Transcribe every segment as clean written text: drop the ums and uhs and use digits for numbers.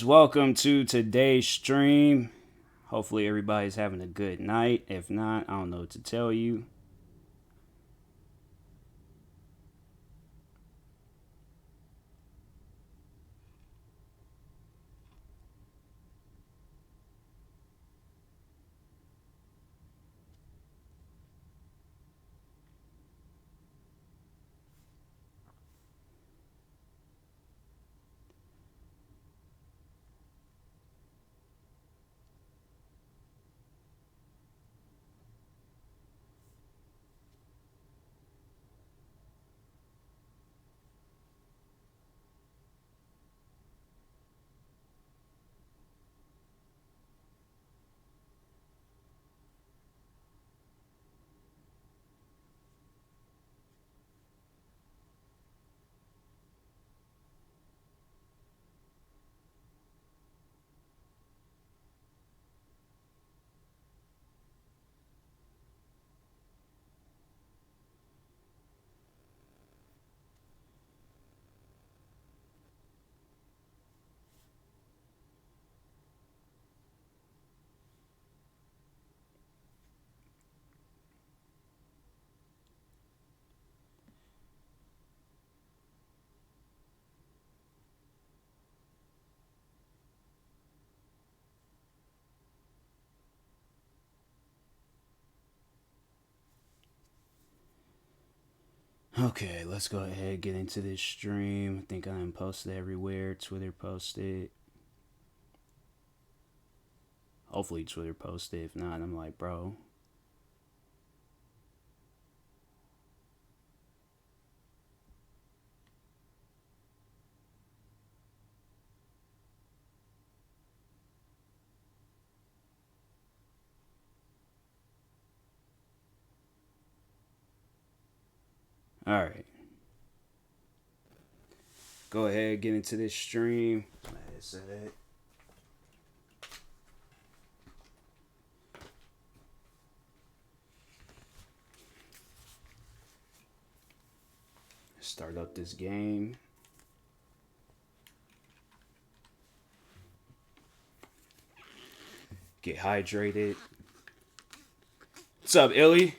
Welcome to today's stream. Hopefully, everybody's having a good night. If not, I don't know what to tell you. Okay, let's go ahead and get into this stream. I think I'm posted everywhere. Twitter posted. Hopefully, Twitter posted. If not, I'm like, bro. All right. Go ahead, get into this stream. That's it. Start up this game. Get hydrated. What's up, Illy?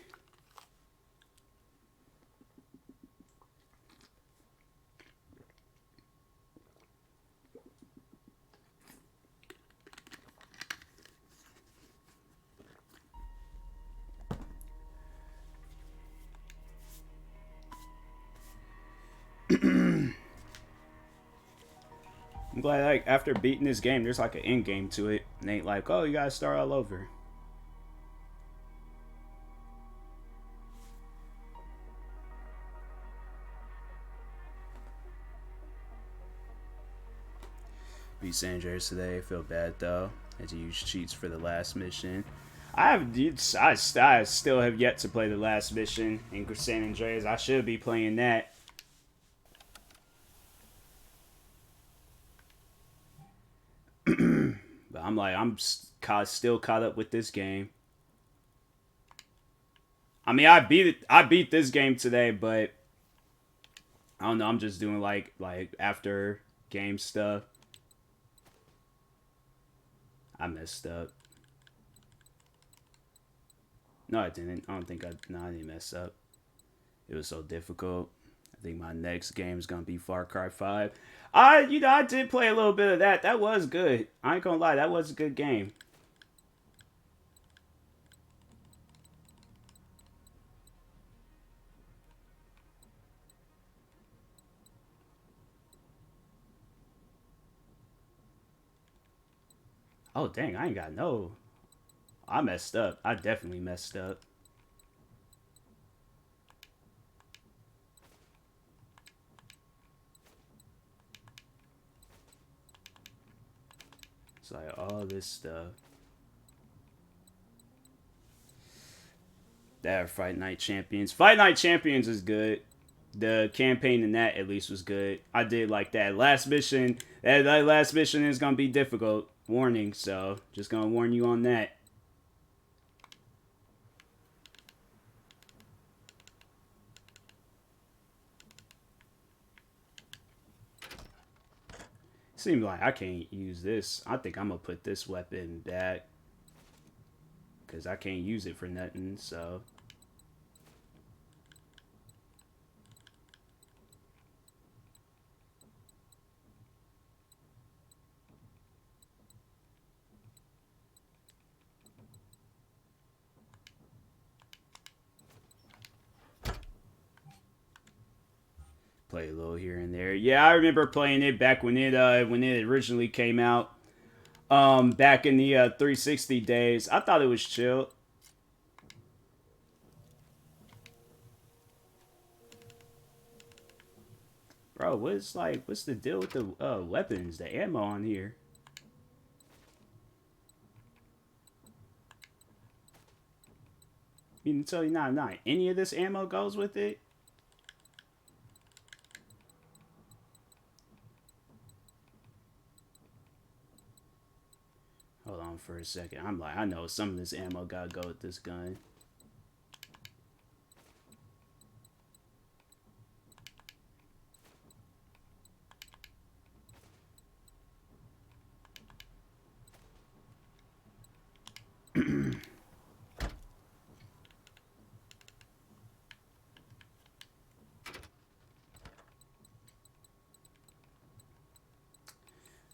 I'm glad, like, after beating this game, there's like an end game to it. And ain't like, oh, you gotta start all over. Beat San Andreas today. I feel bad though. Had to use cheats for the last mission. I still have yet to play the last mission in San Andreas. I should be playing that. But I'm still caught up with this game. I mean, I beat this game today, but I don't know. I'm just doing like after game stuff. I messed up. No, I didn't. I don't think I. No, I didn't mess up. It was so difficult. I think my next game is gonna be Far Cry 5. I did play a little bit of that. That was good. I ain't gonna lie, that was a good game. Oh dang, I ain't got no. I messed up. I definitely messed up. It's like all this stuff. That Fight Night Champions. Fight Night Champions is good. The campaign in that at least was good. I did like that last mission. That last mission is gonna be difficult. Warning. So just gonna warn you on that. Seems like I can't use this. I think I'm gonna put this weapon back because I can't use it for nothing. So play a little here and there. Yeah, I remember playing it back when it originally came out. Back in the 360 days. I thought it was chill. Bro, what's the deal with the weapons, the ammo on here? You can tell you not any of this ammo goes with it. Hold on for a second. I'm like, I know some of this ammo gotta go with this gun.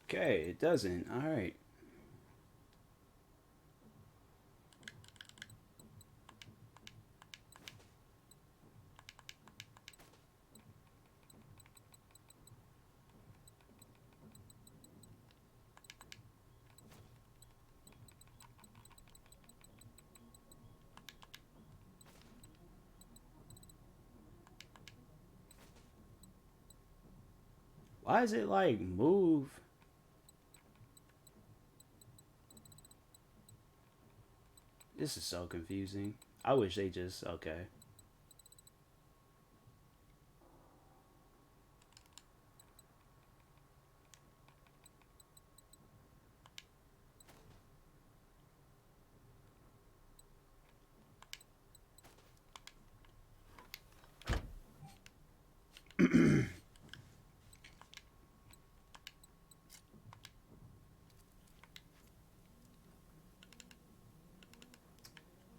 Okay, it doesn't. All right. Why is it like move? This is so confusing. I wish they just okay.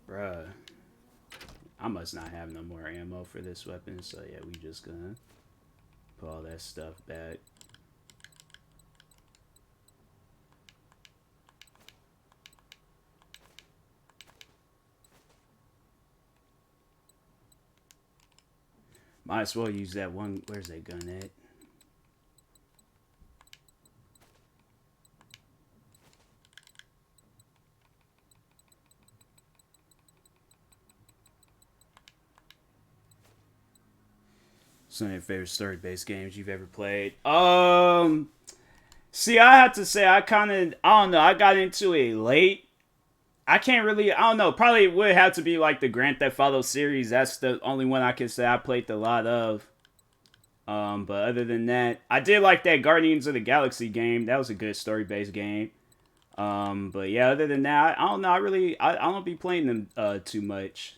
Bruh. I must not have no more ammo for this weapon, so yeah, we just gonna put all that stuff back. Might as well use that one. Where's that gun at? Some of your favorite story-based games you've ever played? See, I have to say, I don't know. I got into it late. I can't really, I don't know. Probably would have to be like the Grand Theft Auto series. That's the only one I can say I played a lot of. But other than that, I did like that Guardians of the Galaxy game. That was a good story-based game. But yeah, other than that, I don't know. I don't be playing them too much.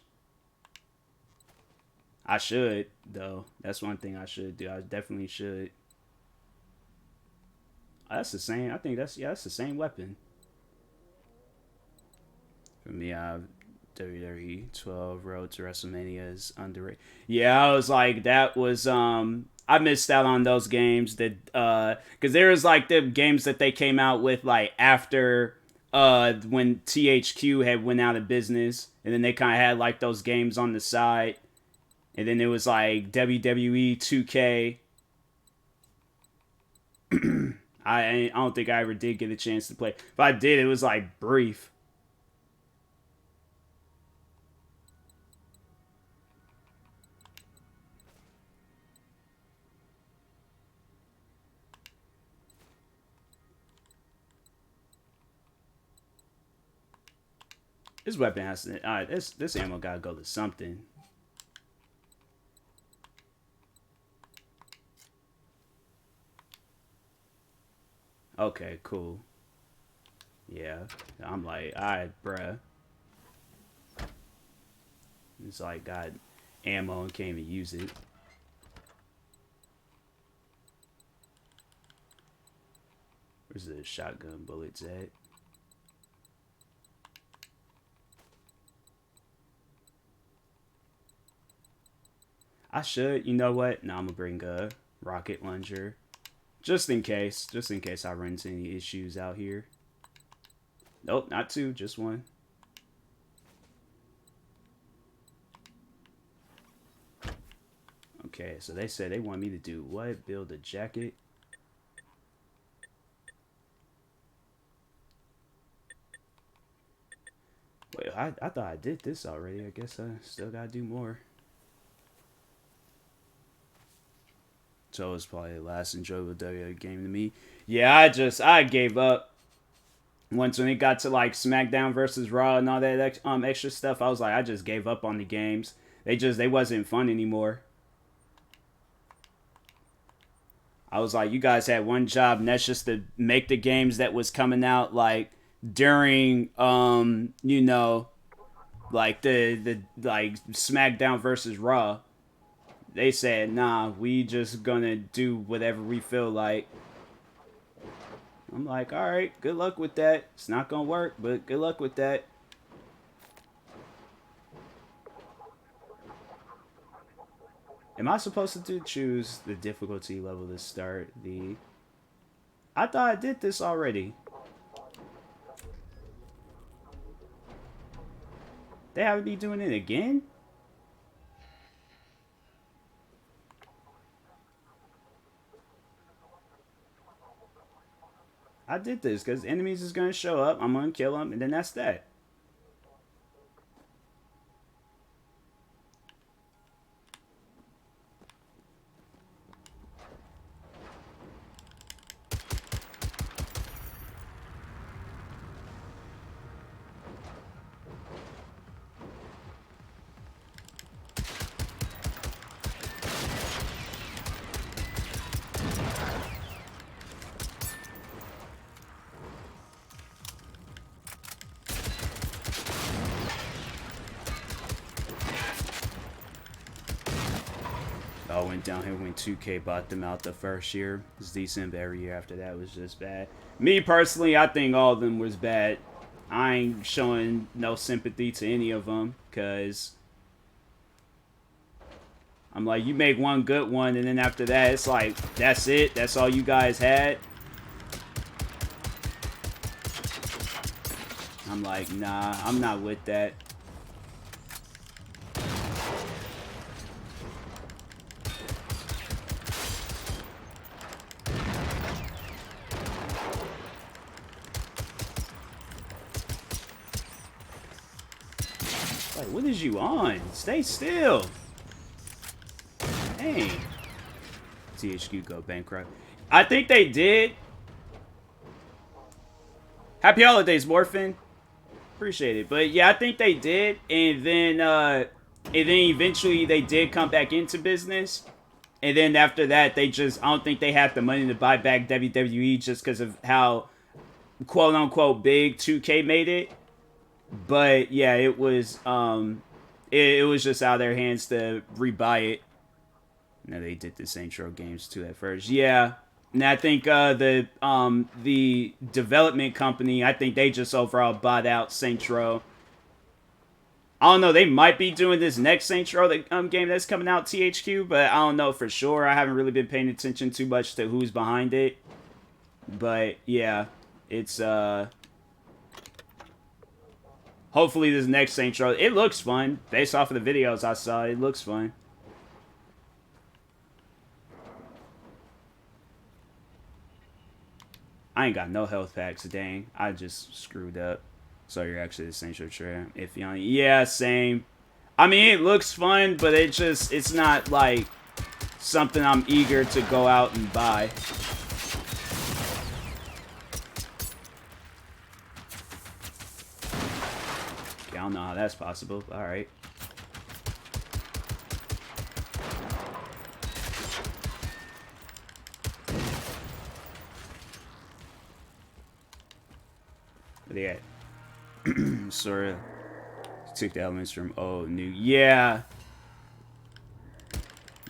I should though. That's one thing I should do. I definitely should. That's the same. I think that's the same weapon. For me, I have WWE 12 Road to WrestleMania is underrated. Yeah, I was like that was I missed out on those games that because there was like the games that they came out with like after when THQ had went out of business, and then they kind of had like those games on the side, and then it was like WWE 2K. I don't think I ever did get a chance to play. If I did, it was like brief. This weapon has to. This ammo gotta go to something. Okay, cool. Yeah, I'm like, alright, bruh. It's like got ammo and can't even use it. Where's the shotgun bullets at? I should, you know what? Now I'm gonna bring a rocket launcher. Just in case I run into any issues out here. Nope, not two, just one. Okay, so they said they want me to do what? Build a jacket? Wait, I thought I did this already. I guess I still gotta do more. So it's probably the last enjoyable WWE game to me. Yeah, I gave up. Once when it got to like SmackDown versus Raw and all that extra stuff, I was like, I just gave up on the games. They wasn't fun anymore. I was like, you guys had one job, and that's just to make the games that was coming out like during you know, like the like SmackDown versus Raw. They said, nah, we just gonna do whatever we feel like. I'm like, all right, good luck with that. It's not gonna work, but good luck with that. Am I supposed to choose the difficulty level to start the... I thought I did this already. They have me doing it again? I did this because enemies is going to show up. I'm going to kill them, and then that's that. All went downhill when 2K bought them out the first year. It was decent, but every year after that was just bad. Me personally, I think all of them was bad. I ain't showing no sympathy to any of them because I'm like, you make one good one, and then after that, it's like, that's it. That's all you guys had. I'm like, nah, I'm not with that. Like, what is you on? Stay still. Dang. THQ go bankrupt. I think they did. Happy holidays, Morphin. Appreciate it. But yeah, I think they did. And then eventually they did come back into business. And then after that, they just, I don't think they had the money to buy back WWE just because of how quote unquote big 2K made it. But yeah, it was it was just out of their hands to rebuy it. No, they did the Saints Row games too at first. Yeah. And I think the development company, I think they just overall bought out Saints Row. I don't know, they might be doing this next Saints Row game that's coming out, THQ, but I don't know for sure. I haven't really been paying attention too much to who's behind it. But yeah, it's hopefully this next Saints Row, it looks fun. Based off of the videos I saw, it looks fun. I ain't got no health packs, dang. I just screwed up. So you're actually the Saints Row trailer. If you yeah, same. I mean, it looks fun, but it's not like something I'm eager to go out and buy. Okay, I don't know how that's possible. All right. Yeah. Sort of took the elements from old, new. Yeah.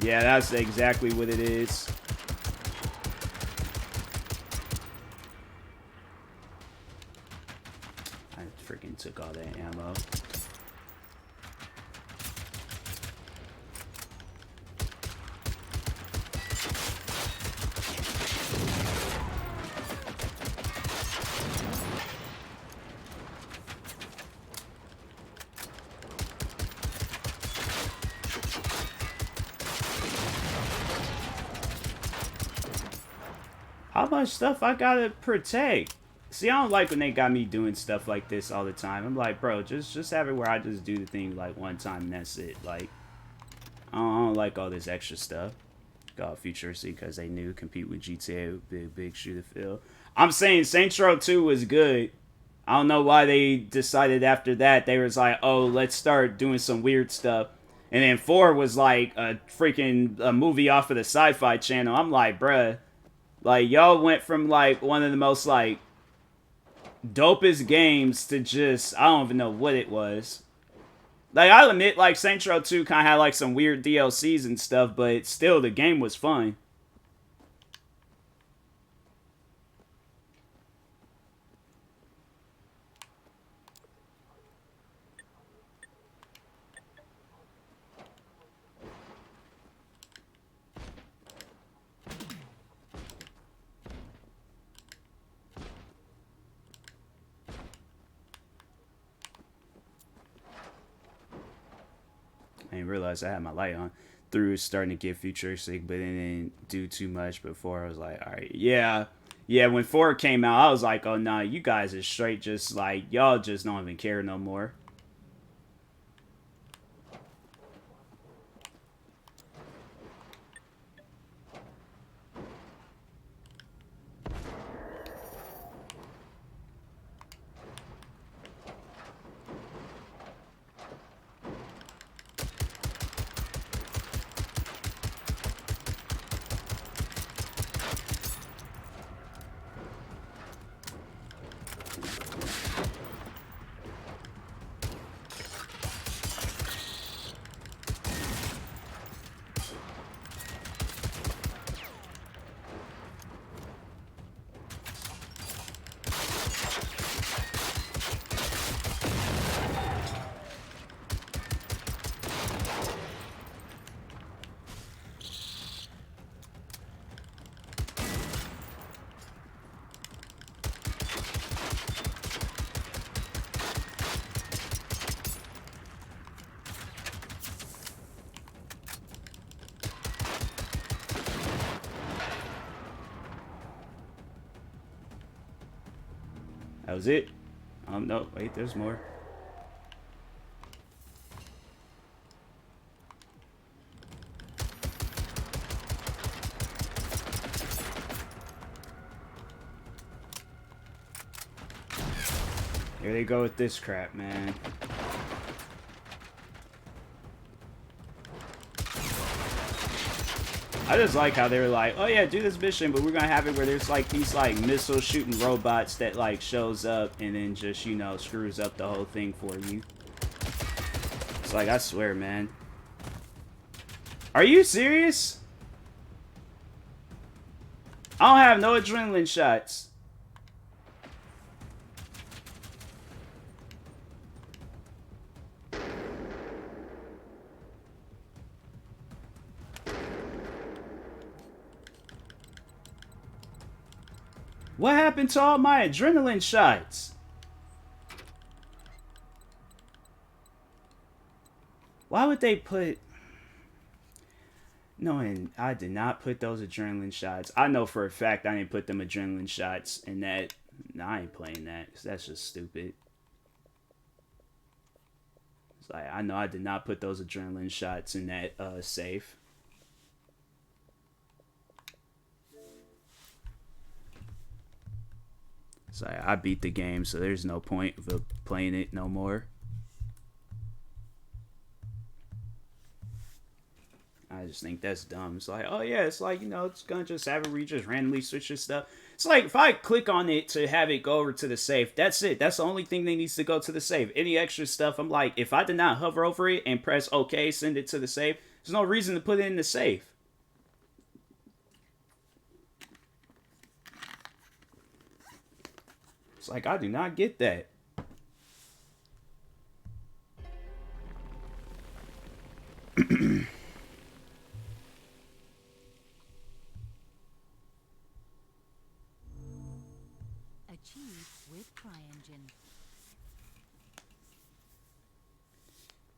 Yeah, that's exactly what it is. I freaking took all that ammo. How much stuff I gotta protect? See, I don't like when they got me doing stuff like this all the time. I'm like, bro, just have it where I just do the thing like one time and that's it. Like, I don't like all this extra stuff. Got futuristic because they knew compete with GTA with big shoe to fill. I'm saying Saints Row 2 was good. I don't know why they decided after that they was like, oh, let's start doing some weird stuff. And then 4 was like a freaking movie off of the Sci-Fi Channel. I'm like, bruh, like y'all went from like one of the most like dopest games to just, I don't even know what it was. Like, I'll admit, like, Saints Row 2 kind of had, like, some weird DLCs and stuff, but still, the game was fun. I didn't realize I had my light on. Through was starting to get futuristic, but it didn't do too much before. I was like, all right, yeah. Yeah, when 4 came out, I was like, oh, nah, you guys are straight just like, y'all just don't even care no more. That was it. No, wait, there's more. Here they go with this crap, man. I just like how they were like, oh yeah, do this mission, but we're gonna have it where there's like these like missile shooting robots that like shows up and then just, you know, screws up the whole thing for you. It's like, I swear, man. Are you serious? I don't have no adrenaline shots. What happened to all my adrenaline shots? Why would they put... No, and I did not put those adrenaline shots. I know for a fact I didn't put them adrenaline shots in that. No, I ain't playing that. That's just stupid. It's like, I know I did not put those adrenaline shots in that safe. It's like, I beat the game, so there's no point of playing it no more. I just think that's dumb. It's like, oh yeah, it's like, you know, it's gonna just have it where you just randomly switch your stuff. It's like, if I click on it to have it go over to the safe, that's it. That's the only thing that needs to go to the safe. Any extra stuff, I'm like, if I did not hover over it and press OK, send it to the safe, there's no reason to put it in the safe. It's like, I do not get that. achieved with CryEngine.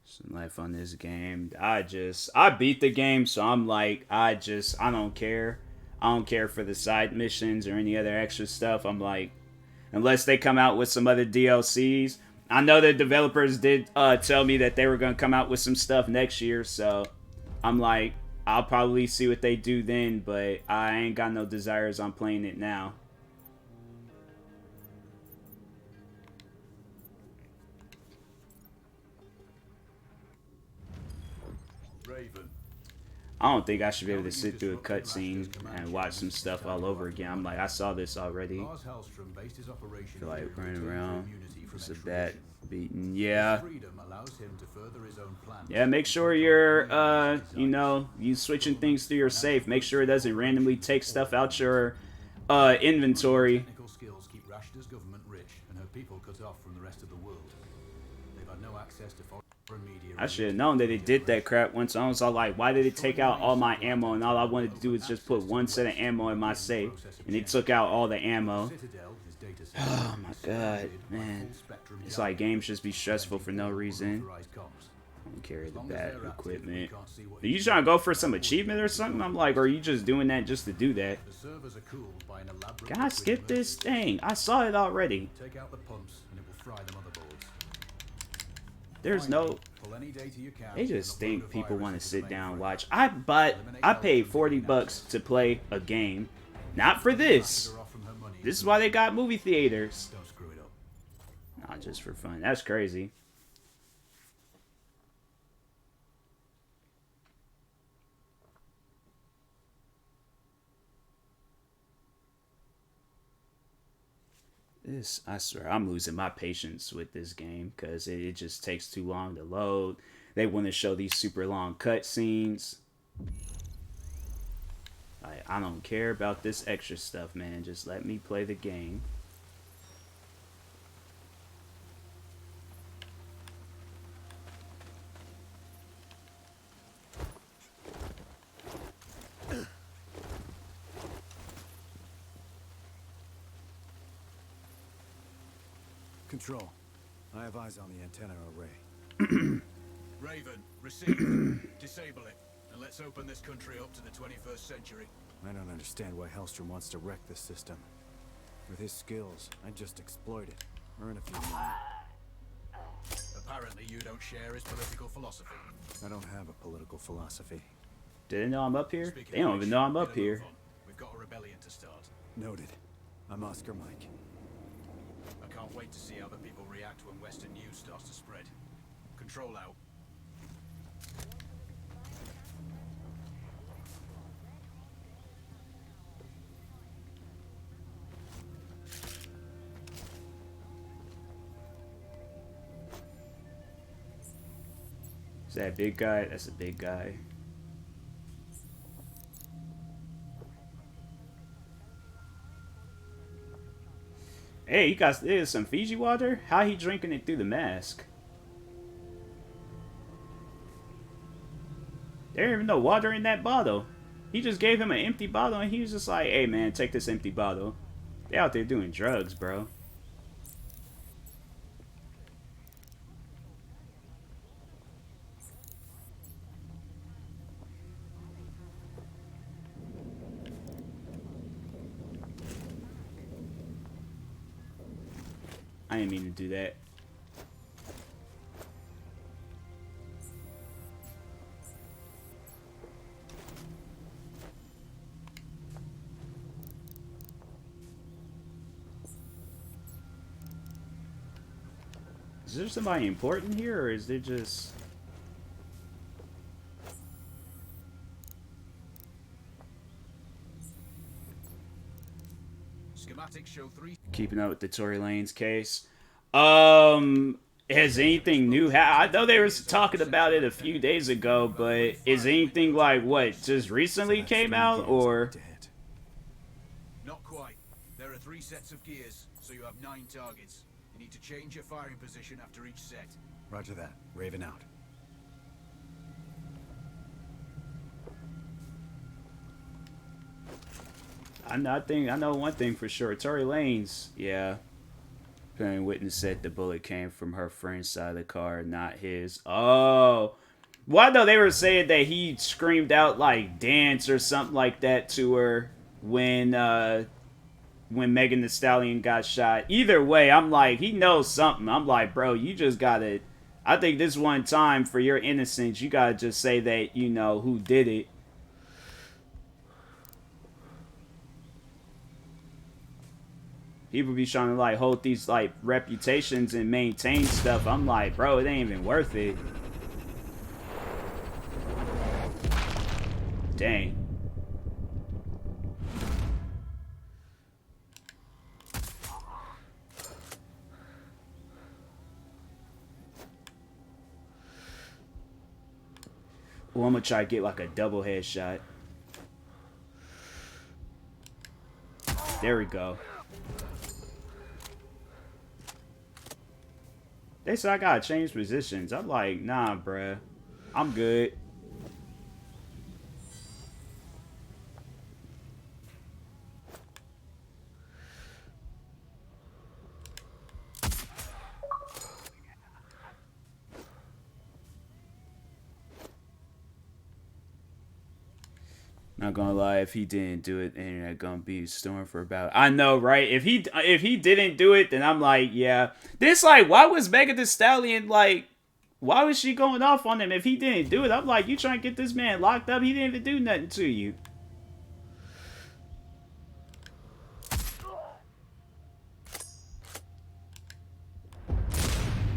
Some life on this game. I beat the game, so I'm like, I don't care. I don't care for the side missions or any other extra stuff. I'm like, unless they come out with some other DLCs. I know the developers did tell me that they were going to come out with some stuff next year, so I'm like, I'll probably see what they do then, but I ain't got no desires on playing it now. Raven. I don't think I should be able to sit through a cutscene and watch some stuff all over again. I'm like, I saw this already. I feel like running around. It's a bat beating. Yeah. Yeah, make sure you're, you know, you switching things through your safe. Make sure it doesn't randomly take stuff out your inventory. Technical skills keep Rashta's government rich and her people cut off from the rest of the world. They've had no access to foreign media. I should have known that it did that crap once. I was all like, why did it take out all my ammo? And all I wanted to do was just put one set of ammo in my safe. And it took out all the ammo. Oh my god, man. It's like games just be stressful for no reason. I don't carry the bat equipment. Are you trying to go for some achievement or something? I'm like, or are you just doing that just to do that? God, skip this thing. I saw it already. There's no... They just think people want to sit down and watch. I paid $40 to play a game. Not for this. This is why they got movie theaters. Not just for fun. That's crazy. I swear, I'm losing my patience with this game because it just takes too long to load. They want to show these super long cutscenes. I don't care about this extra stuff, man. Just let me play the game. Control. I have eyes on the antenna array. Raven, receive. Disable it. And let's open this country up to the 21st century. I don't understand why Hellstrom wants to wreck this system. With his skills, I'd just exploit it. Earn a few money. Apparently you don't share his political philosophy. I don't have a political philosophy. Did they know I'm up here? They don't even know I'm up here. We've got a rebellion to start. Noted. I'm Oscar Mike. I can't wait to see how the people react when Western news starts to spread. Control out. Is that a big guy? That's a big guy. Hey, you got some Fiji water? How he drinking it through the mask? There ain't even no water in that bottle. He just gave him an empty bottle and he was just like, hey man, take this empty bottle. They out there doing drugs, bro. I didn't mean to do that. Is there somebody important here, or is there just... Schematics show 3. Keeping up with the Tory Lanez case. Has anything new I know they were talking about it a few days ago, but is anything like what just recently came out, or? Not quite. There are 3 sets of gears, so you have 9 targets. You need to change your firing position after each set. Roger that. Raven out. I know one thing for sure. Tory Lanez, yeah. Apparently, witness said the bullet came from her friend's side of the car, not his. Oh. Well, I know they were saying that he screamed out like "dance" or something like that to her when Megan Thee Stallion got shot. Either way, I'm like, he knows something. I'm like, bro, you just gotta. I think this one time for your innocence, you gotta just say that you know who did it. People be trying to like hold these like reputations and maintain stuff. I'm like, bro, it ain't even worth it. Dang. Well, I'm gonna try to get like a double headshot. There we go. They said I gotta change positions. I'm like, nah, bruh. I'm good. Not gonna lie, if he didn't do it, the internet gonna be storming for about. I know, right? If he didn't do it, then I'm like, yeah. This like, why was Megan Thee Stallion like? Why was she going off on him if he didn't do it? I'm like, you trying to get this man locked up? He didn't even do nothing to you.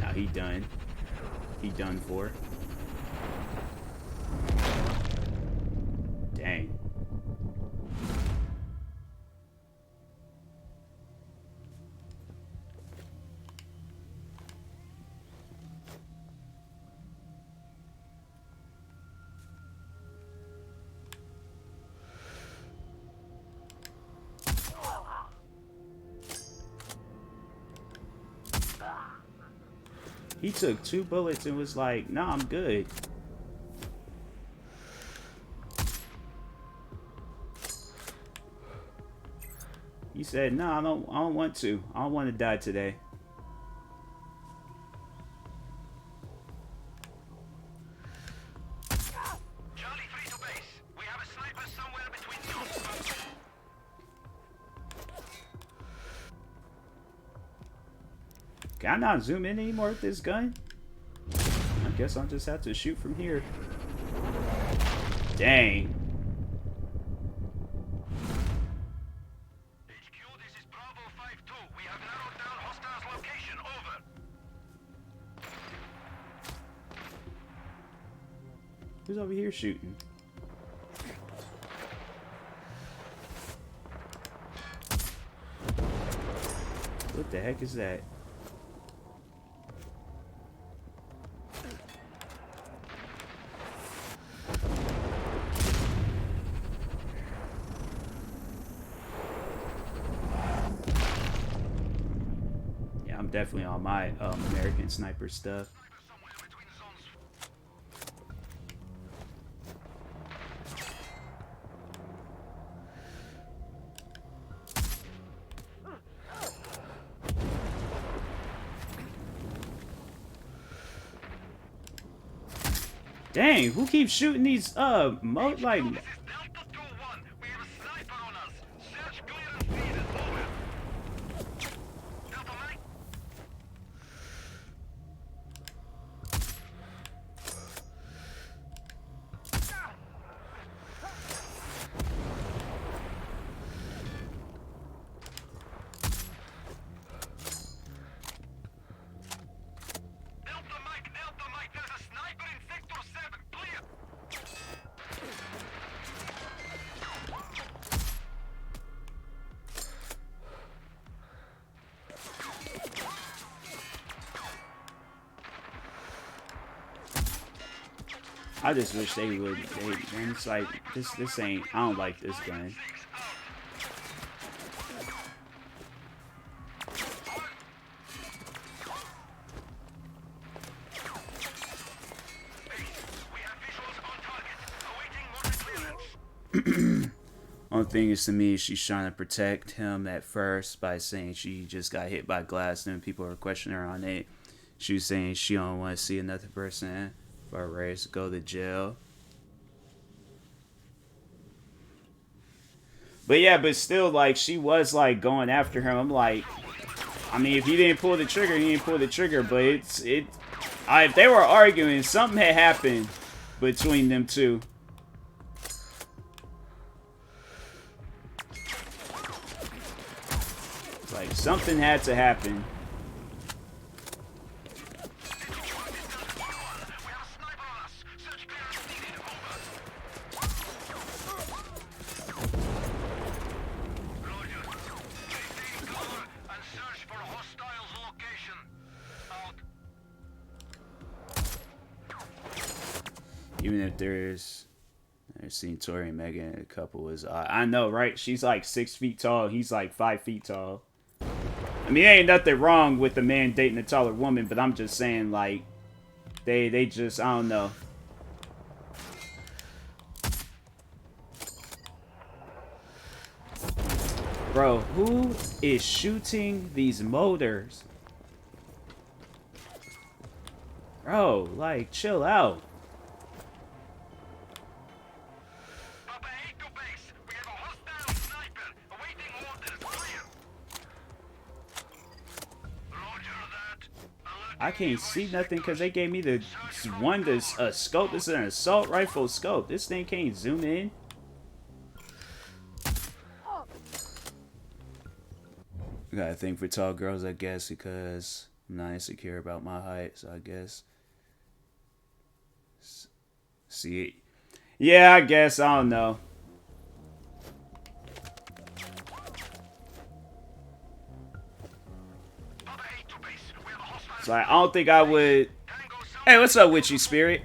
Nah, he done. He done for. Dang. He took 2 bullets and was like, nah, I'm good. He said, nah, I don't want to. I don't want to die today. Charlie 3 to base. We have a sniper somewhere between you. Can I not zoom in anymore with this gun? I guess I'll just have to shoot from here. Dang. HQ, this is Bravo 5-2. We have narrowed down hostiles' location. Over. Who's over here shooting? What the heck is that? Yeah, I'm definitely on my American Sniper stuff. Somewhere between zones. Dang, who keeps shooting these like This is Delta 2-1. We have a sniper on us. Search clearance needed. Over. Delta Mike. Delta Mike. There's a sniper in Sector 7. Clear. I just wish they would. Man, it's like this ain't. I don't like this gun. One thing is to me, she's trying to protect him at first by saying she just got hit by glass, and people are questioning her on it. She was saying she don't want to see another person for race go to jail. But yeah, but still, like, she was like going after him. I'm like, I mean, if he didn't pull the trigger, he didn't pull the trigger. But if they were arguing, something had happened between them two. Like, something had to happen. Even if there's seen Tori and Megan, a couple is I know, right? She's like 6 feet tall. He's like 5 feet tall. I mean, there ain't nothing wrong with a man dating a taller woman, but I'm just saying, like, they just, I don't know. Bro, who is shooting these motors? Bro, like, chill out. I can't see nothing because they gave me the one, the scope. This is an assault rifle scope. This thing can't zoom in. I got a thing for tall girls, I guess, because I'm not insecure about my height, so I guess. See, yeah, I guess, I don't know. So I don't think I would. Hey, what's up, Witchy Spirit?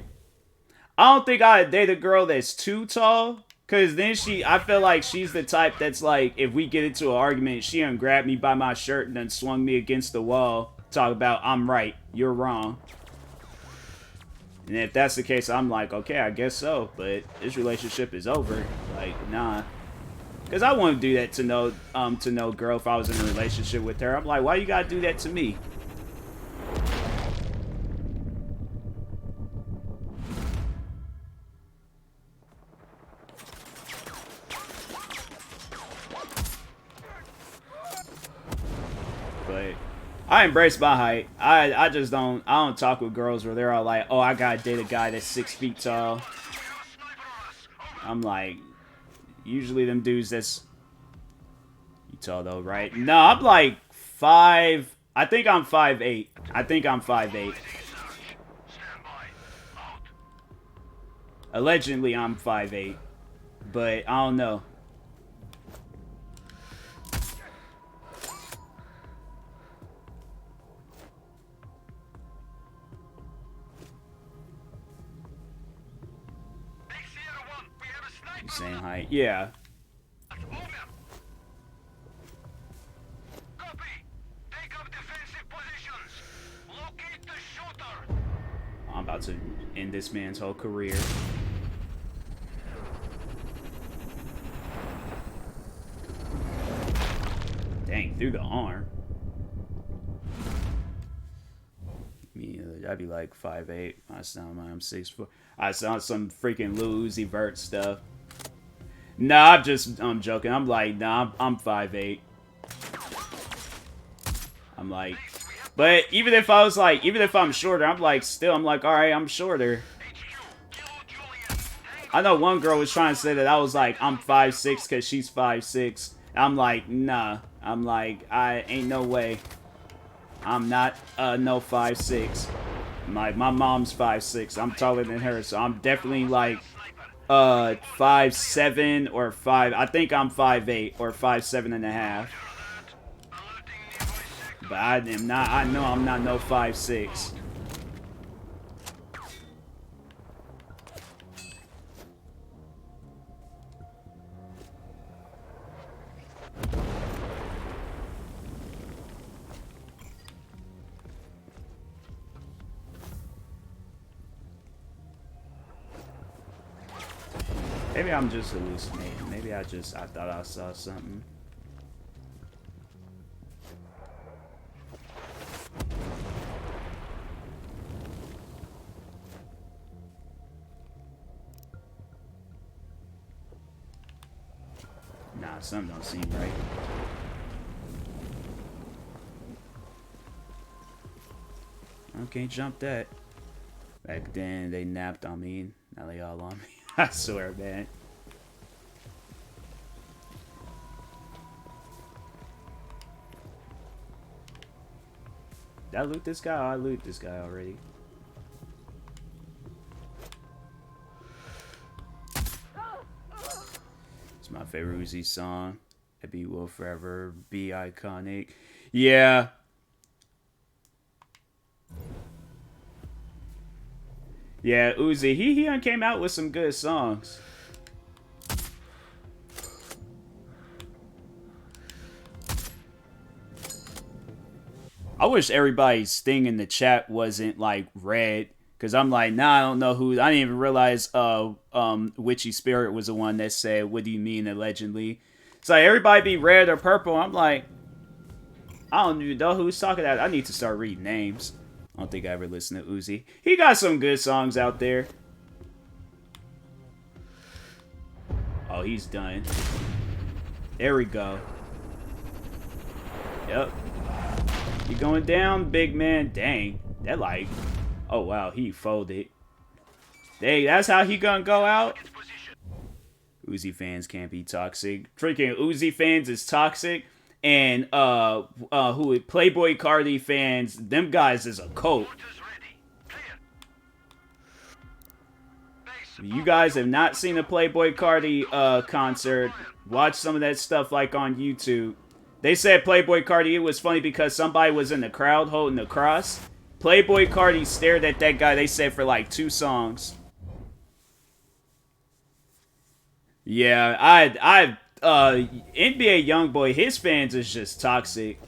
I don't think I'd date a girl that's too tall. Cause then I feel like she's the type that's like, if we get into an argument, she done grabbed me by my shirt and then swung me against the wall. Talk about, I'm right, you're wrong. And if that's the case, I'm like, okay, I guess so. But this relationship is over. Like, nah. Cause I wouldn't do that to no girl if I was in a relationship with her. I'm like, why you gotta do that to me? But I embrace my height. I just don't talk with girls where they're all like, oh, I gotta date a guy that's 6 feet tall. I'm like, usually them dudes that's, you tall though, right? No, I'm like 5. I think I'm 5'8". I think I'm 5'8". Allegedly, I'm 5'8", but I don't know. Same height, yeah. I'm about to end this man's whole career. Dang, through the arm. Me, I'd be like 5'8". I sound like I'm 6 foot. I sound some freaking Lil Uzi Vert stuff. Nah, I'm joking. I'm like, nah, I'm 5'8". I'm like, but even if I was like, even if I'm shorter, I'm like, still, I'm like, all right, I'm shorter. I know one girl was trying to say that I was like, I'm 5'6" because she's 5'6". I'm like, nah. I'm like, I ain't no way. I'm not no 5'6". My mom's 5'6". I'm taller than her, so I'm definitely like 5'7" or 5. I think I'm 5'8" or 5'7.5". But I am not. I know I'm not no 5'6". Maybe I'm just hallucinating. Maybe I thought I saw something. Nah, something don't seem right. I can't jump that. Back then, they napped on me. Now they all on me. I swear, man. Did I loot this guy? Oh, I looted this guy already. It's my favorite Uzi song. It will forever be iconic. Yeah. Yeah, Uzi, he done came out with some good songs. I wish everybody's thing in the chat wasn't like red, cause I'm like, nah, I don't know who. I didn't even realize Witchy Spirit was the one that said, "What do you mean allegedly?" It's like everybody be red or purple. I'm like, I don't even know who's talking that. I need to start reading names. I don't think I ever listened to Uzi. He got some good songs out there. Oh, he's done. There we go. Yep. You going down, big man? Dang. That like... Oh, wow. He folded. Dang, that's how he gonna go out? Uzi fans can't be toxic. Freaking Uzi fans is toxic. And, Playboy Cardi fans, them guys is a cult. If you guys have not seen a Playboy Cardi concert, watch some of that stuff like on YouTube. They said Playboy Cardi, it was funny because somebody was in the crowd holding the cross. Playboy Cardi stared at that guy, they said, for like 2 songs. Yeah, NBA Youngboy, his fans is just toxic.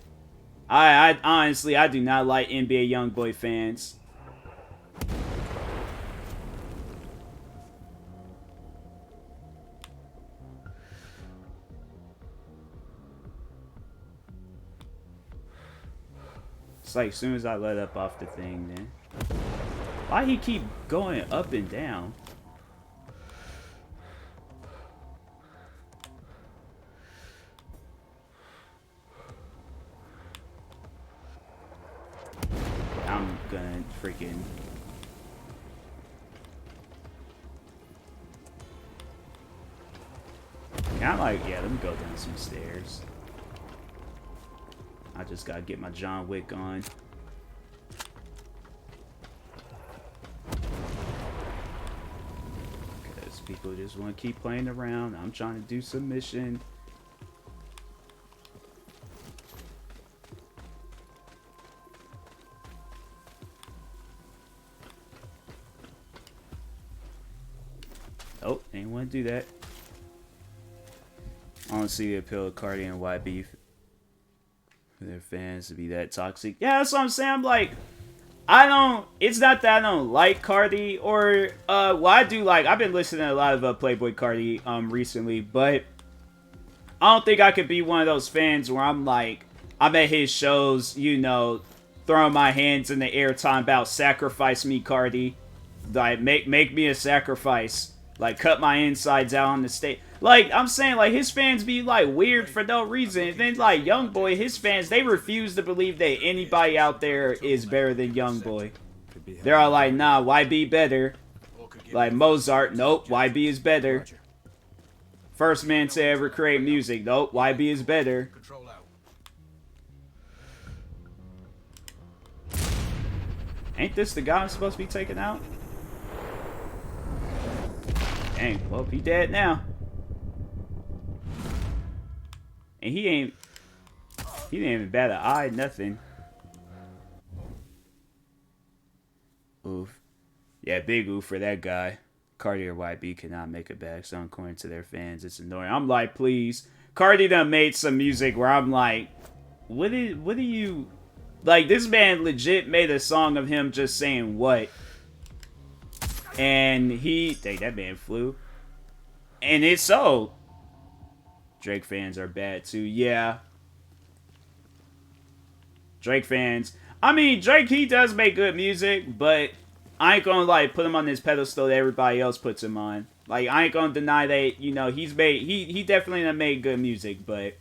I honestly, I do not like NBA Youngboy fans. It's like as soon as I let up off the thing, then. Why he keep going up and down? I'm gonna freaking... Kinda like, yeah, let me go down some stairs. I just gotta get my John Wick on. Because people just want to keep playing around. I'm trying to do some mission. Oh, ain't want to do that. I don't see the appeal of Cardi and YB for their fans to be that toxic. Yeah, that's what I'm saying. I'm like, it's not that I don't like Cardi or, well, I do like, I've been listening to a lot of Playboy Cardi recently, but I don't think I could be one of those fans where I'm like, I'm at his shows, you know, throwing my hands in the air talking about sacrifice me, Cardi. Like, make me a sacrifice. Like, cut my insides out on the stage. Like, I'm saying, like, his fans be, like, weird for no reason. And then, like, Youngboy, his fans, they refuse to believe that anybody out there is better than Youngboy. They're all like, nah, YB better. Like, Mozart, nope, YB is better. First man to ever create music, nope, YB is better. Ain't this the guy I'm supposed to be taking out? Dang, well, he dead now. And he didn't even bat an eye, nothing. Oof. Yeah, big oof for that guy. Cardi or YB cannot make it back, so according to their fans, it's annoying. I'm like, please. Cardi done made some music where I'm like, what do you... Like, this man legit made a song of him just saying what? And dang, that man flew. And it sold. Drake fans are bad too. Yeah. Drake fans. I mean, Drake, he does make good music, but I ain't gonna like put him on this pedestal that everybody else puts him on. Like, I ain't gonna deny that, you know, he definitely done made good music, but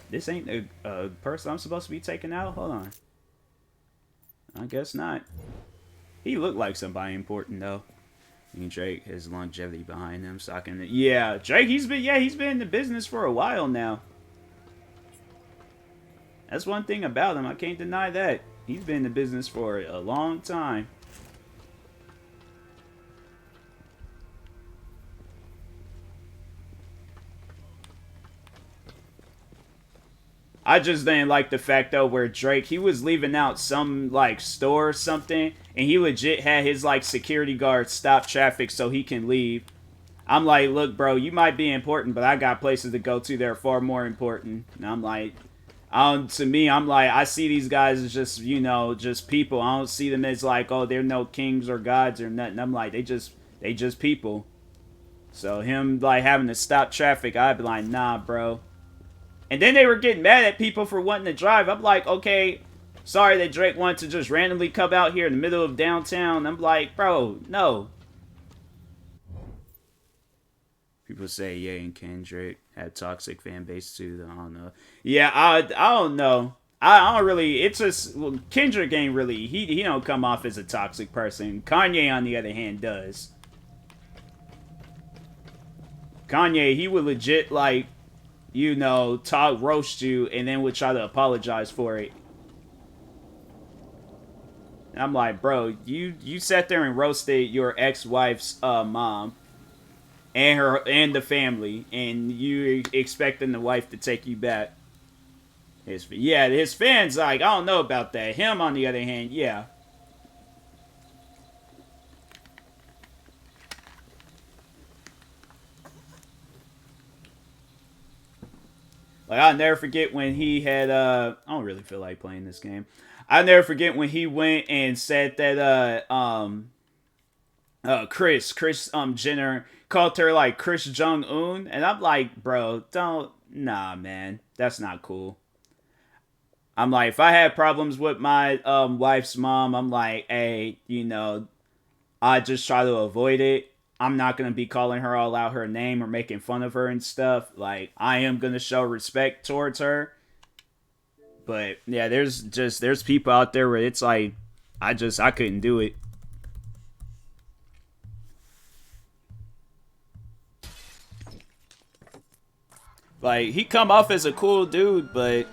this ain't a person I'm supposed to be taking out? Hold on. I guess not. He looked like somebody important, though. I mean, Drake has longevity behind him, so I can... Yeah, Drake, he's been in the business for a while now. That's one thing about him. I can't deny that. He's been in the business for a long time. I just didn't like the fact, though, where Drake, he was leaving out some, like, store or something, and he legit had his, like, security guard stop traffic so he can leave. I'm like, look, bro, you might be important, but I got places to go to that are far more important. And I'm like, to me, I'm like, I see these guys as just, you know, just people. I don't see them as, like, oh, they're no kings or gods or nothing. I'm like, they just people. So him, like, having to stop traffic, I'd be like, nah, bro. And then they were getting mad at people for wanting to drive. I'm like, okay, sorry that Drake wanted to just randomly come out here in the middle of downtown. I'm like, bro, no. People say Ye and Kendrick had toxic fan base too. I don't know. Yeah, I don't know. I don't really. It's just, well, Kendrick ain't really. He don't come off as a toxic person. Kanye, on the other hand, does. Kanye, he would legit, like, you know, talk, roast you, and then would try to apologize for it. And I'm like, bro, you sat there and roasted your ex-wife's mom and the family, and you expecting the wife to take you back. His fans, like, I don't know about that. Him, on the other hand, yeah. Like, I'll never forget when he had, I don't really feel like playing this game. I'll never forget when he went and said that, Kris Jenner called her, like, Kris Jong-un. And I'm like, bro, nah, man. That's not cool. I'm like, if I had problems with my, wife's mom, I'm like, hey, you know, I just try to avoid it. I'm not going to be calling her all out her name or making fun of her and stuff. Like, I am going to show respect towards her. But, yeah, there's people out there where it's like, I couldn't do it. Like, he come off as a cool dude, but...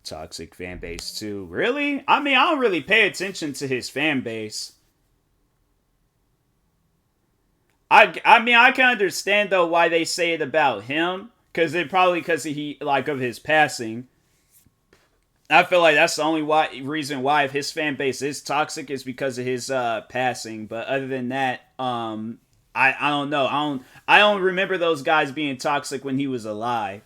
Toxic fan base too. Really? I mean, I don't really pay attention to his fan base. I mean, I can understand though why they say it about him, because it probably because he like of his passing. I feel like that's the only reason why if his fan base is toxic is because of his passing. But other than that, I don't know. I don't remember those guys being toxic when he was alive.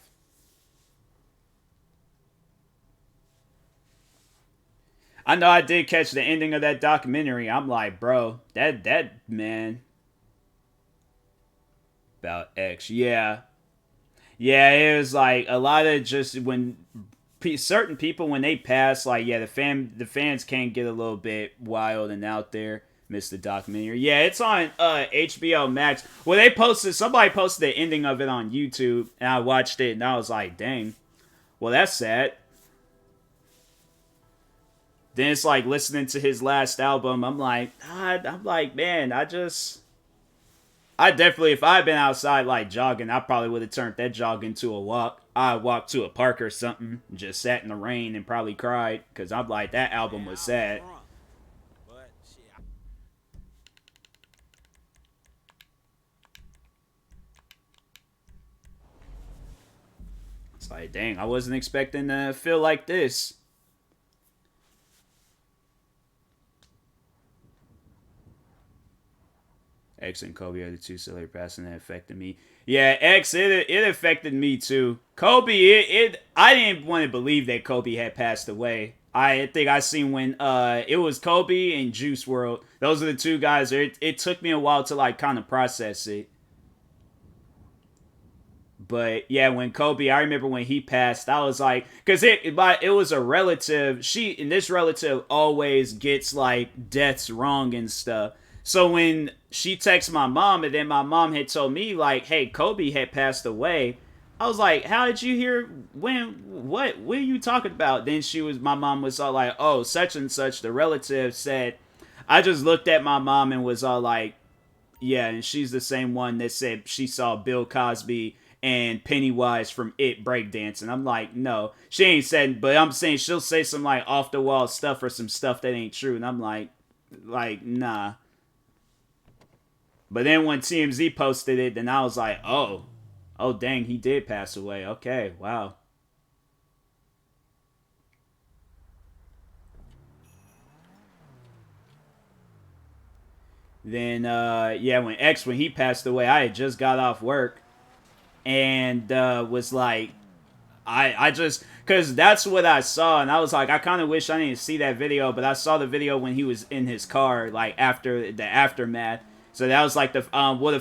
I know I did catch the ending of that documentary. I'm like, bro, that man about X, yeah, it was like a lot of just when certain people when they pass, like the fans can get a little bit wild and out there. Missed the documentary. Yeah, it's on HBO Max. Well, somebody posted the ending of it on YouTube, and I watched it, and I was like, dang, well, that's sad. Then it's like listening to his last album. I'm like, man, I definitely, if I'd been outside like jogging, I probably would have turned that jog into a walk. I walked to a park or something, just sat in the rain and probably cried because I'm like, that album was sad. It's like, dang, I wasn't expecting to feel like this. X and Kobe are the two celebrity passing that affected me. Yeah, X, it affected me too. Kobe, I didn't want to believe that Kobe had passed away. I think I seen when it was Kobe and Juice WRLD. Those are the two guys. It took me a while to like kind of process it. But yeah, when Kobe, I remember when he passed, I was like, because it was a relative. This relative always gets like deaths wrong and stuff. So when she texted my mom, and then my mom had told me like, hey, Kobe had passed away. I was like, how did you hear? When? What are you talking about? Then my mom was all like, oh, such and such. The relative said, I just looked at my mom and was all like, yeah, and she's the same one that said she saw Bill Cosby and Pennywise from It breakdancing. I'm like, no, she ain't said, but I'm saying she'll say some like off the wall stuff or some stuff that ain't true, and I'm like, nah. But then when TMZ posted it, then I was like, oh dang, he did pass away. Okay, wow. Then yeah, when he passed away, I had just got off work and was like, I just, because that's what I saw, and I was like, I kind of wish I didn't see that video, but I saw the video when he was in his car, like after the aftermath. So that was like the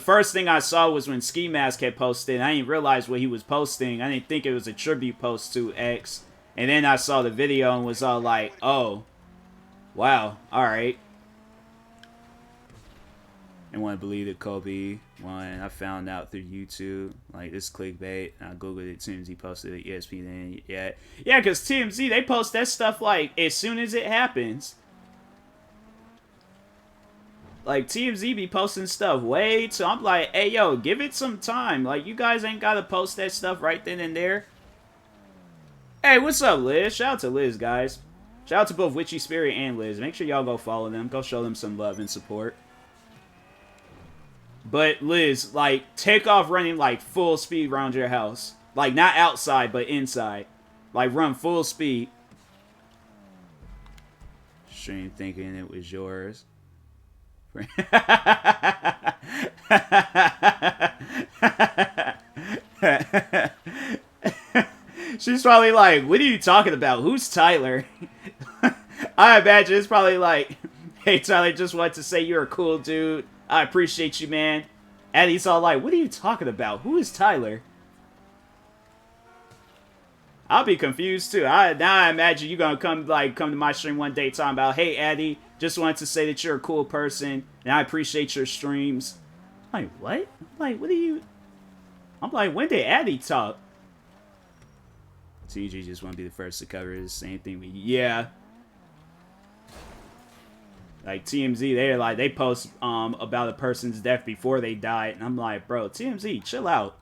first thing I saw was when Ski Mask had posted. I didn't realize what he was posting. I didn't think it was a tribute post to X. And then I saw the video and was all like, oh, wow, all right. And want to believe that Kobe won. I found out through YouTube, like this clickbait. I googled it. TMZ posted it. ESPN. Yeah, because TMZ, they post that stuff like as soon as it happens. Like, TMZ be posting stuff way too. I'm like, hey, yo, give it some time. Like, you guys ain't got to post that stuff right then and there. Hey, what's up, Liz? Shout out to Liz, guys. Shout out to both Witchy Spirit and Liz. Make sure y'all go follow them. Go show them some love and support. But, Liz, like, take off running, like, full speed around your house. Like, not outside, but inside. Like, run full speed. Stream thinking it was yours. She's probably like, what are you talking about? Who's Tyler? I imagine it's probably like, hey, Tyler, just wanted to say you're a cool dude. I appreciate you, man. And he's all like, what are you talking about? Who is Tyler? I'll be confused too. Now I imagine you're gonna come to my stream one day talking about, hey, Addy, just wanted to say that you're a cool person and I appreciate your streams. I'm like, what? I'm like, what are you? I'm like, when did Addy talk? TG just want to be the first to cover the same thing. Yeah. Like TMZ, they post about a person's death before they died, and I'm like, bro, TMZ, chill out.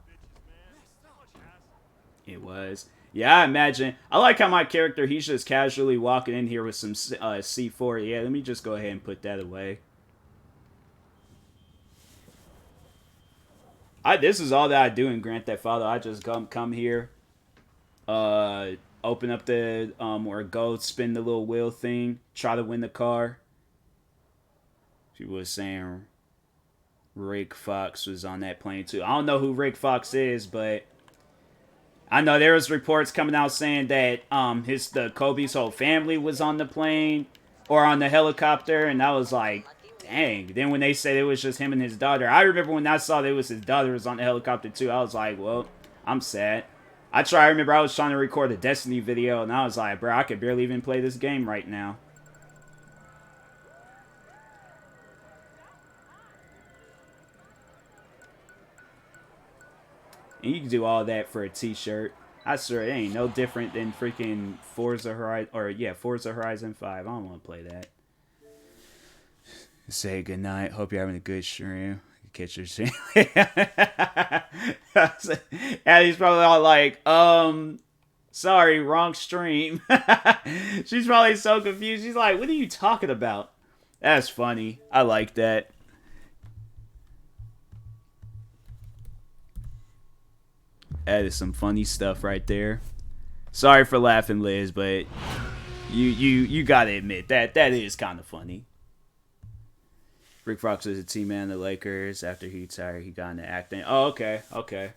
It was. Yeah, I imagine. I like how my character, he's just casually walking in here with some C4. Yeah, let me just go ahead and put that away. This is all that I do in Grand Theft Auto. I just come here, open up the, or go spin the little wheel thing, try to win the car. She was saying Rick Fox was on that plane too. I don't know who Rick Fox is, but I know there was reports coming out saying that Kobe's whole family was on the plane or on the helicopter, and I was like, dang. Then when they said it was just him and his daughter, I remember when I saw that it was his daughter was on the helicopter too, I was like, well, I'm sad. I remember I was trying to record a Destiny video, and I was like, bro, I could barely even play this game right now. And you can do all that for a t-shirt. I swear, it ain't no different than freaking Forza Horizon, or yeah, Forza Horizon 5. I don't want to play that. Say goodnight. Hope you're having a good stream. Catch your stream. And he's probably all like, sorry, wrong stream. She's probably so confused. She's like, what are you talking about? That's funny. I like that. That is some funny stuff right there. Sorry for laughing, Liz, but you gotta admit that is kind of funny. Rick Fox was a team man of the Lakers. After he retired, he got into acting. Oh, okay, okay.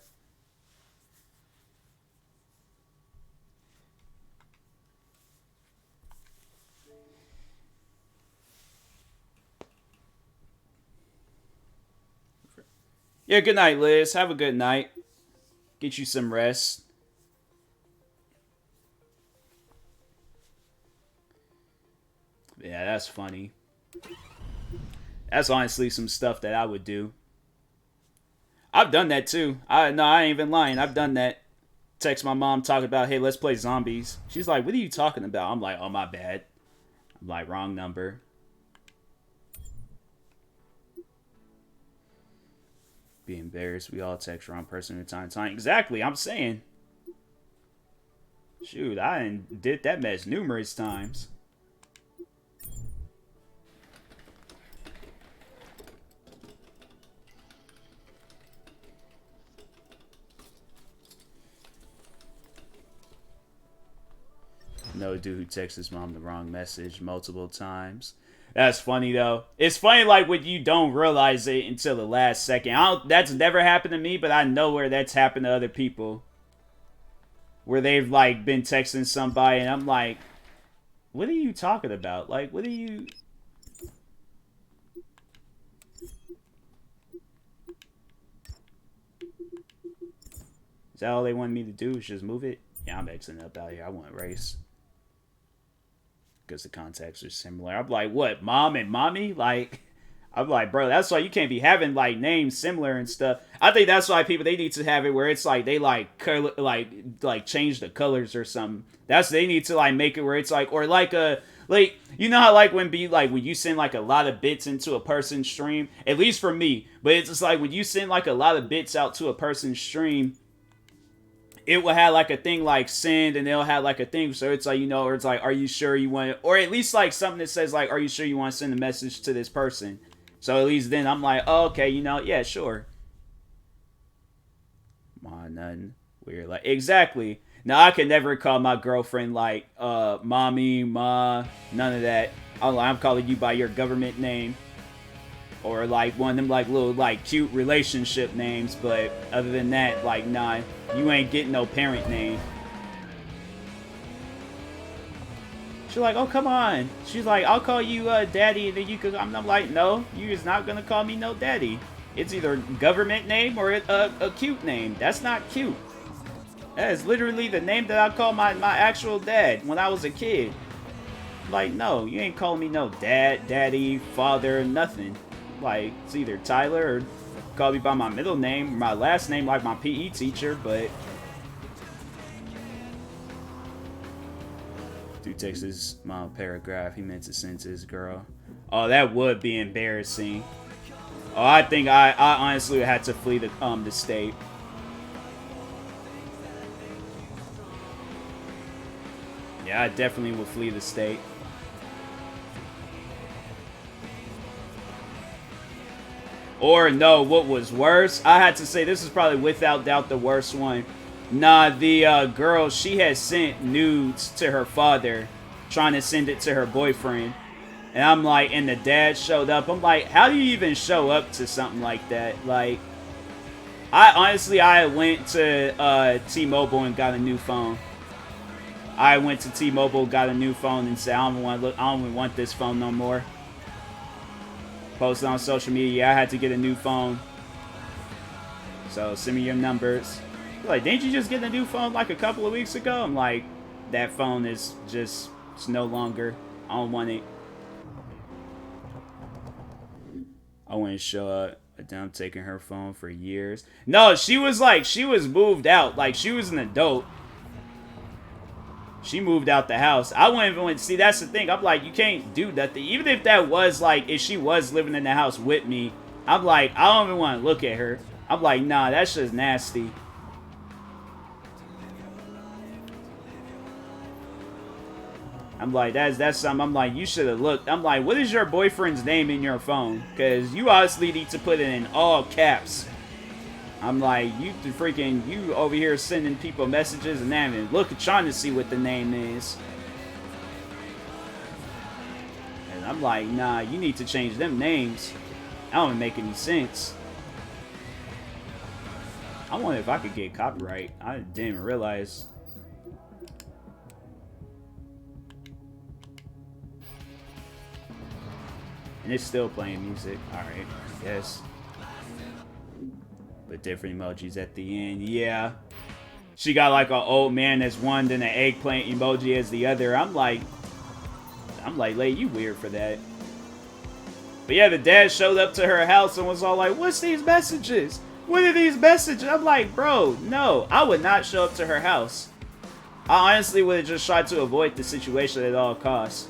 Yeah, good night, Liz. Have a good night. Get you some rest. Yeah, that's funny. That's honestly some stuff that I would do. I've done that too. I ain't even lying. I've done that. Text my mom talking about, hey, let's play zombies. She's like, what are you talking about? I'm like, oh, my bad. I'm like, wrong number. Be embarrassed. We all text wrong person from time to time. Exactly. I'm saying. Shoot, I did that mess numerous times. No dude who texts his mom the wrong message multiple times. That's funny though. It's funny like when you don't realize it until the last second. That's never happened to me, but I know where that's happened to other people. Where they've like been texting somebody and I'm like, what are you talking about? Like, what are you... Is that all they want me to do is just move it? Yeah, I'm exiting up out here. I want race. Because the contacts are similar. I'm like, what, mom and mommy? Like, I'm like, bro, that's why you can't be having like names similar and stuff. I think that's why people, they need to have it where it's like they like color, like change the colors or something. They need to like make it where it's like, or like a, like, you know how like when you send like a lot of bits into a person's stream, at least for me, but it's just like when you send like a lot of bits out to a person's stream, it will have like a thing like send, and they'll have like a thing, so it's like, you know, or it's like, are you sure you want it? Or at least like something that says like, are you sure you want to send a message to this person? So at least then I'm like, oh, okay, you know, yeah, sure. Nothing weird. Like, exactly. Now I can never call my girlfriend like mommy, ma, none of that. I'm calling you by your government name. Or like one of them like little like cute relationship names, but other than that, like, nah, you ain't getting no parent name. She's like, oh, come on. She's like, I'll call you daddy, and then you could. I'm like, no, you is not gonna call me no daddy. It's either government name or a cute name. That's not cute. That is literally the name that I call my actual dad when I was a kid. Like, no, you ain't calling me no dad, daddy, father, nothing. Like, it's either Tyler or call me by my middle name or my last name like my PE teacher, but... Dude texts his mom a paragraph he meant to send to his girl. Oh, that would be embarrassing. Oh, I think I honestly would have to flee the state. Yeah, I definitely would flee the state. Or no, what was worse? I had to say this is probably without doubt the worst one. Nah, the girl, she had sent nudes to her father, trying to send it to her boyfriend. And I'm like, and the dad showed up. I'm like, how do you even show up to something like that? Like, I went to T-Mobile and got a new phone. I went to T-Mobile, got a new phone, and said, I don't even want this phone no more. Posted on social media, I had to get a new phone. So send me your numbers. Like, didn't you just get a new phone like a couple of weeks ago? I'm like, that phone is just, it's no longer. I don't want it. I wouldn't show up. I'm taking her phone for years. No, she was moved out. Like, she was an adult. She moved out the house. I wouldn't even see, that's the thing. I'm like, you can't do nothing. Even if that was like, if she was living in the house with me, I'm like, I don't even want to look at her. I'm like, nah, that's just nasty. I'm like, that's something. I'm like, you should have looked. I'm like, what is your boyfriend's name in your phone? Because you obviously need to put it in all caps. I'm like, you over here sending people messages and that, and trying to see what the name is. And I'm like, nah, you need to change them names. That don't make any sense. I wonder if I could get copyright. I didn't even realize. And it's still playing music. Alright, yes. But different emojis at the end. Yeah. She got like an old man as one, then an eggplant emoji as the other. I'm like, Lay, you weird for that. But yeah, the dad showed up to her house and was all like, what's these messages? What are these messages? I'm like, bro, no. I would not show up to her house. I honestly would have just tried to avoid the situation at all costs.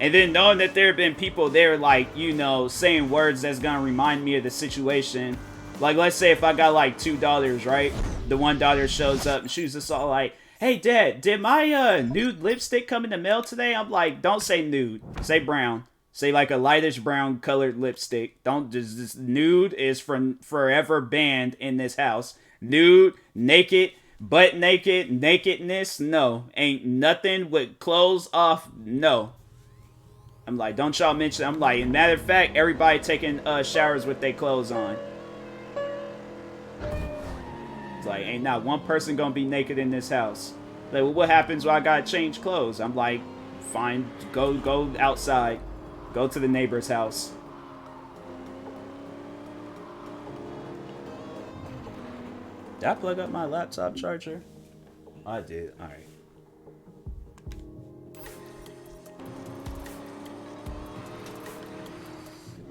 And then knowing that there have been people there, like, you know, saying words that's gonna remind me of the situation. Like, let's say if I got like $2, right? The one daughter shows up and she's just all like, hey, Dad, did my nude lipstick come in the mail today? I'm like, don't say nude. Say brown. Say like a lightish brown colored lipstick. Don't just nude is forever banned in this house. Nude, naked, butt naked, nakedness, no. Ain't nothing with clothes off, no. I'm like, don't y'all mention. I'm like, matter of fact, everybody taking showers with their clothes on. It's like, ain't not one person gonna be naked in this house. Like, well, what happens when I gotta change clothes? I'm like, fine, go outside. Go to the neighbor's house. Did I plug up my laptop charger? Oh, I did. Alright.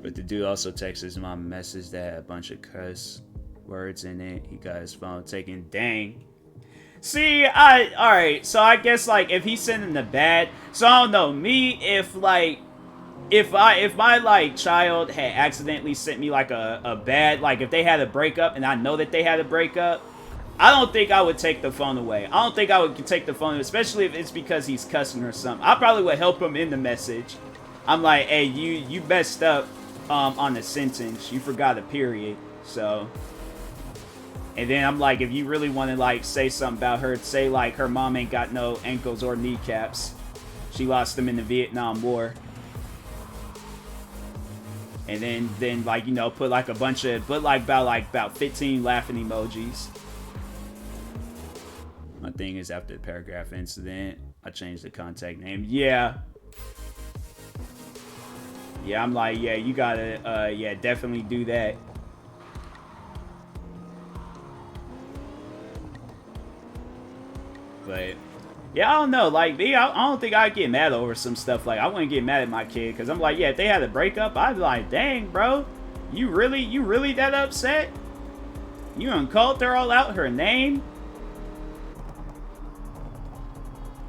But the dude also texted his mom a message that had a bunch of cuss words in it. He got his phone taken. Dang. See, alright, so I guess, like, if he's sending the bad, so I don't know, me, if my, like, child had accidentally sent me, like, a bad, like, if they had a breakup, and I know that they had a breakup, I don't think I would take the phone away. I don't think I would take the phone, especially if it's because he's cussing or something. I probably would help him in the message. I'm like, hey, you messed up, on the sentence. You forgot a period, so... And then I'm like, if you really want to, like, say something about her, say, like, her mom ain't got no ankles or kneecaps. She lost them in the Vietnam War. And then like, you know, put, like, a bunch of, about 15 laughing emojis. My thing is, after the paragraph incident, I changed the contact name. Yeah. Yeah, I'm like, yeah, you gotta, yeah, definitely do that. But yeah, I don't know. Like me, I don't think I'd get mad over some stuff. Like I wouldn't get mad at my kid because I'm like, yeah, if they had a breakup, I'd be like, dang, bro, you really that upset? You done called her all out her name?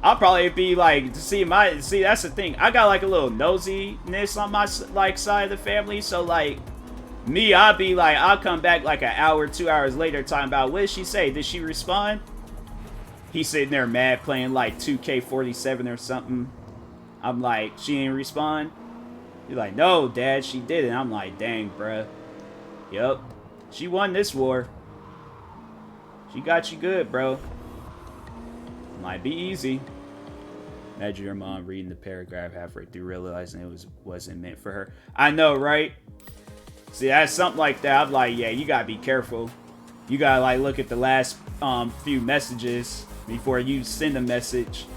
I'll probably be like, see, that's the thing. I got like a little nosiness on my like side of the family, so like me, I'll be like, I'll come back like an hour, 2 hours later, talking about what did she say? Did she respond? He's sitting there mad playing like 2K47 or something. I'm like, she didn't respond? He's like, no, Dad, she didn't. I'm like, dang, bruh. Yup. She won this war. She got you good, bro. Might be easy. Imagine your mom reading the paragraph halfway through, realizing it wasn't meant for her. I know, right? See, that's something like that. I'm like, yeah, you gotta be careful. You gotta like look at the last few messages before you send a message.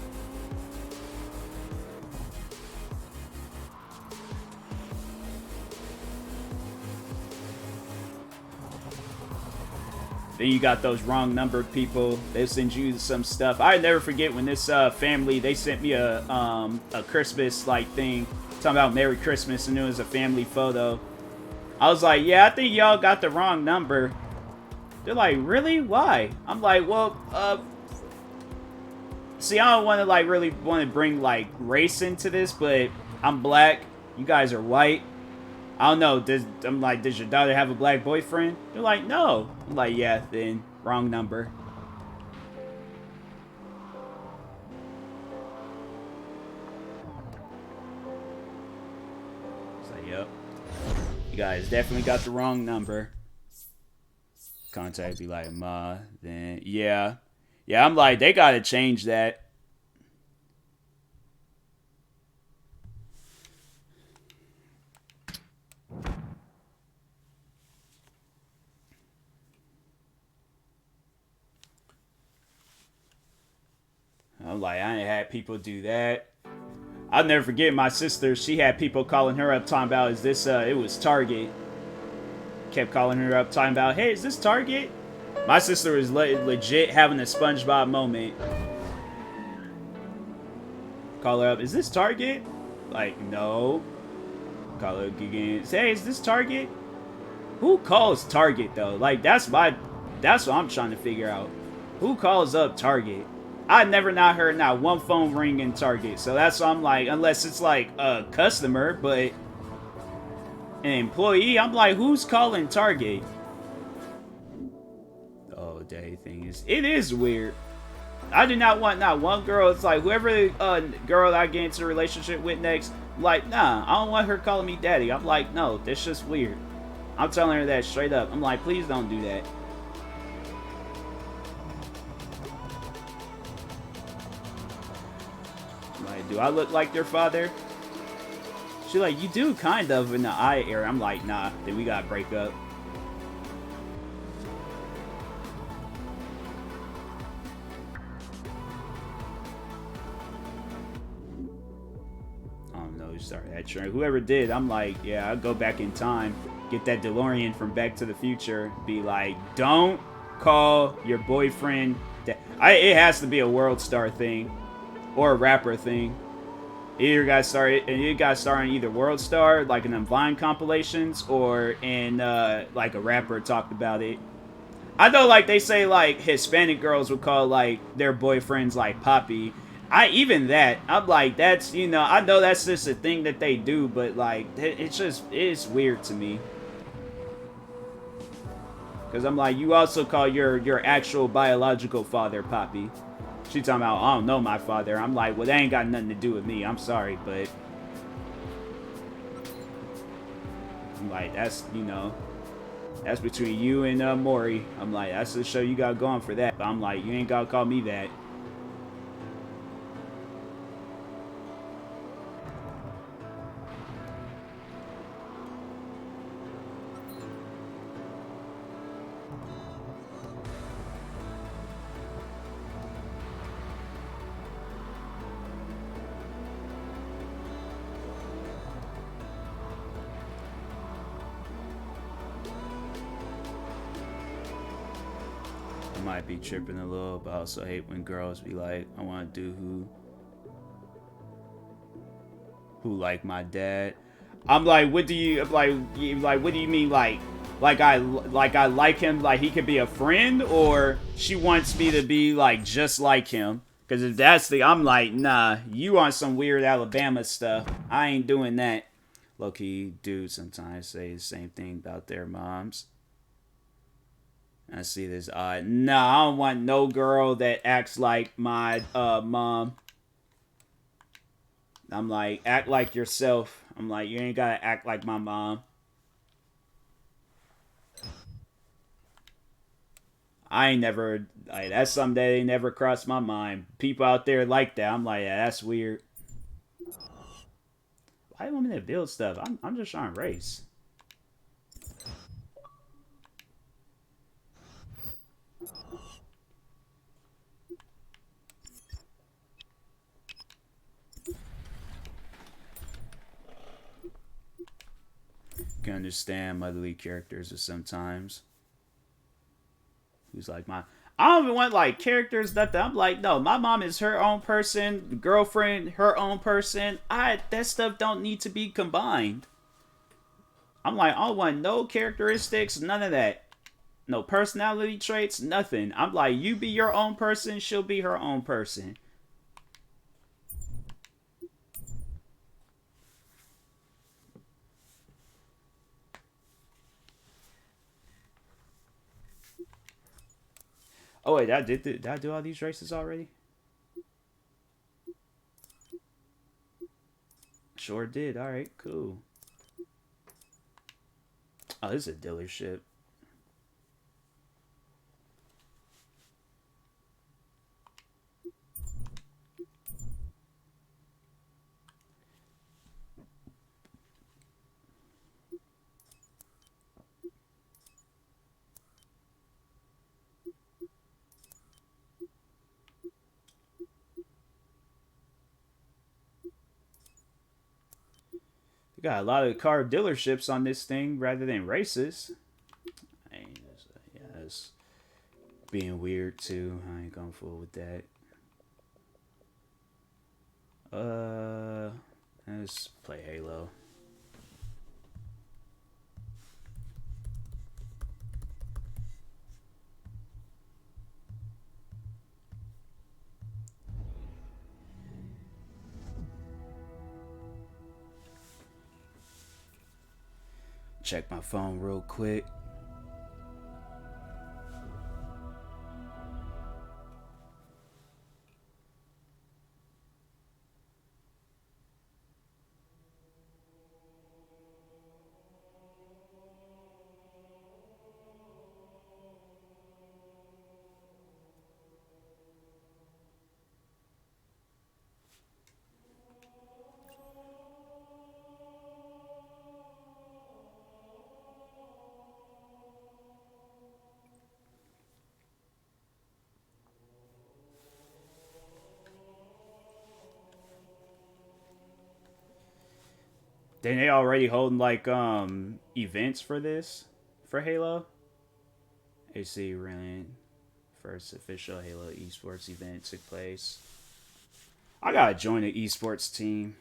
Then you got those wrong numbered people. They send you some stuff. I never forget when this family, they sent me a Christmas like thing talking about Merry Christmas, and it was a family photo. I was like, yeah, I think y'all got the wrong number. They're like, really? Why? I'm like, well, see, I don't want to like really want to bring like race into this, but I'm black. You guys are white. I don't know. I'm like, does your daughter have a black boyfriend? They're like, no. I'm like, yeah, then wrong number. So, yep. You guys definitely got the wrong number. Contact be like, ma, then, yeah. Yeah, I'm like, they gotta change that. I'm like, I ain't had people do that. I'll never forget my sister. She had people calling her up talking about, is this, it was Target. Kept calling her up talking about, hey, is this Target? My sister was legit having a SpongeBob moment. Call her up, is this Target? Like, no. Call her again. Say, hey, is this Target? Who calls Target though? Like, that's what I'm trying to figure out. Who calls up Target? I never not heard not one phone ring in Target. So that's why I'm like, unless it's like a customer, but an employee, I'm like, who's calling Target? Oh, day thing is, it is weird. I do not want not one girl. It's like whoever girl that I get into a relationship with next, like, nah, I don't want her calling me daddy. I'm like, no, that's just weird. I'm telling her that straight up. I'm like, please don't do that. I'm like, do I look like your father? She's like, you do kind of in the eye area. I'm like, nah, then we gotta break up. I don't know who started that trend. Whoever did, I'm like, yeah, I'll go back in time. Get that DeLorean from Back to the Future. Be like, don't call your boyfriend. It has to be a World Star thing or a rapper thing. You guys start on either World Star, like in them Vine compilations, or in like a rapper talked about it. I know, like they say, like Hispanic girls would call like their boyfriends like Poppy. I'm like, that's, you know, I know that's just a thing that they do, but like it's weird to me. Because I'm like, you also call your actual biological father Poppy. She talking about, I don't know my father. I'm like, well, that ain't got nothing to do with me. I'm sorry, but I'm like, that's, you know, that's between you and Maury. I'm like, that's the show you got going for that. But I'm like, you ain't gotta call me that. Might be tripping a little, but I also hate when girls be like, I want to do who like my dad. I'm like, what do you like? What do you mean, like I like him, like he could be a friend, or she wants me to be like just like him? Because if that's I'm like, nah, you on some weird Alabama stuff. I ain't doing that. Low key, dudes sometimes say the same thing about their moms. I see this. No, I don't want no girl that acts like my mom. I'm like, act like yourself. I'm like, you ain't gotta act like my mom. I ain't never, like, that's something that ain't never crossed my mind. People out there like that, I'm like, yeah, that's weird. Why do you want me to build stuff? I'm just trying to race. Can understand motherly characters sometimes. Who's like my, I don't even want like characters that I'm like, no, my mom is her own person, girlfriend, her own person. That stuff don't need to be combined. I'm like, I don't want no characteristics, none of that. No personality traits, nothing. I'm like, you be your own person, she'll be her own person. Oh wait, did I do all these races already? Sure did. All right, cool. Oh, this is a dealership. Got a lot of car dealerships on this thing rather than races. Yeah, that's being weird too. I ain't gonna fool with that. Let's play Halo. Check my phone real quick. Then they already holding like events for this for Halo. AC ran first official Halo esports event took place. I gotta join the esports team.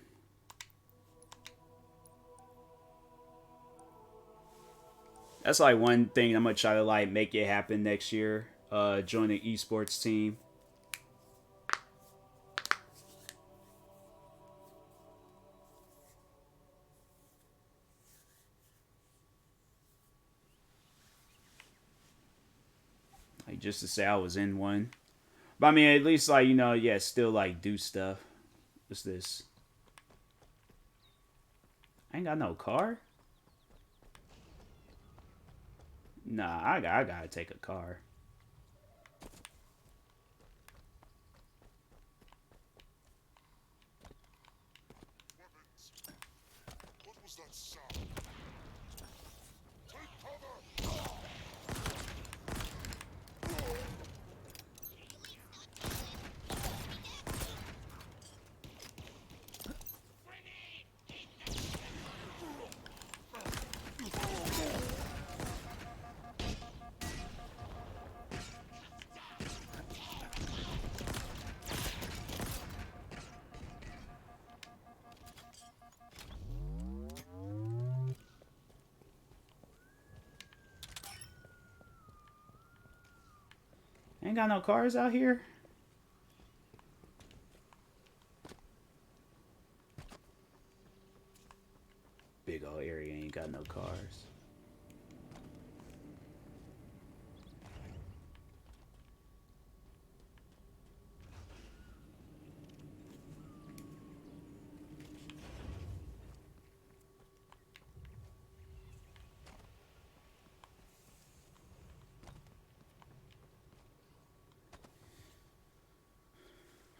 That's like one thing I'm gonna try to like make it happen next year. Join the esports team. Like just to say I was in one. But I mean at least like, you know, yeah, still like do stuff. What's this? I ain't got no car? Nah, I gotta take a car. What was that sound? Take cover! Ain't got no cars out here? Big old area ain't got no cars.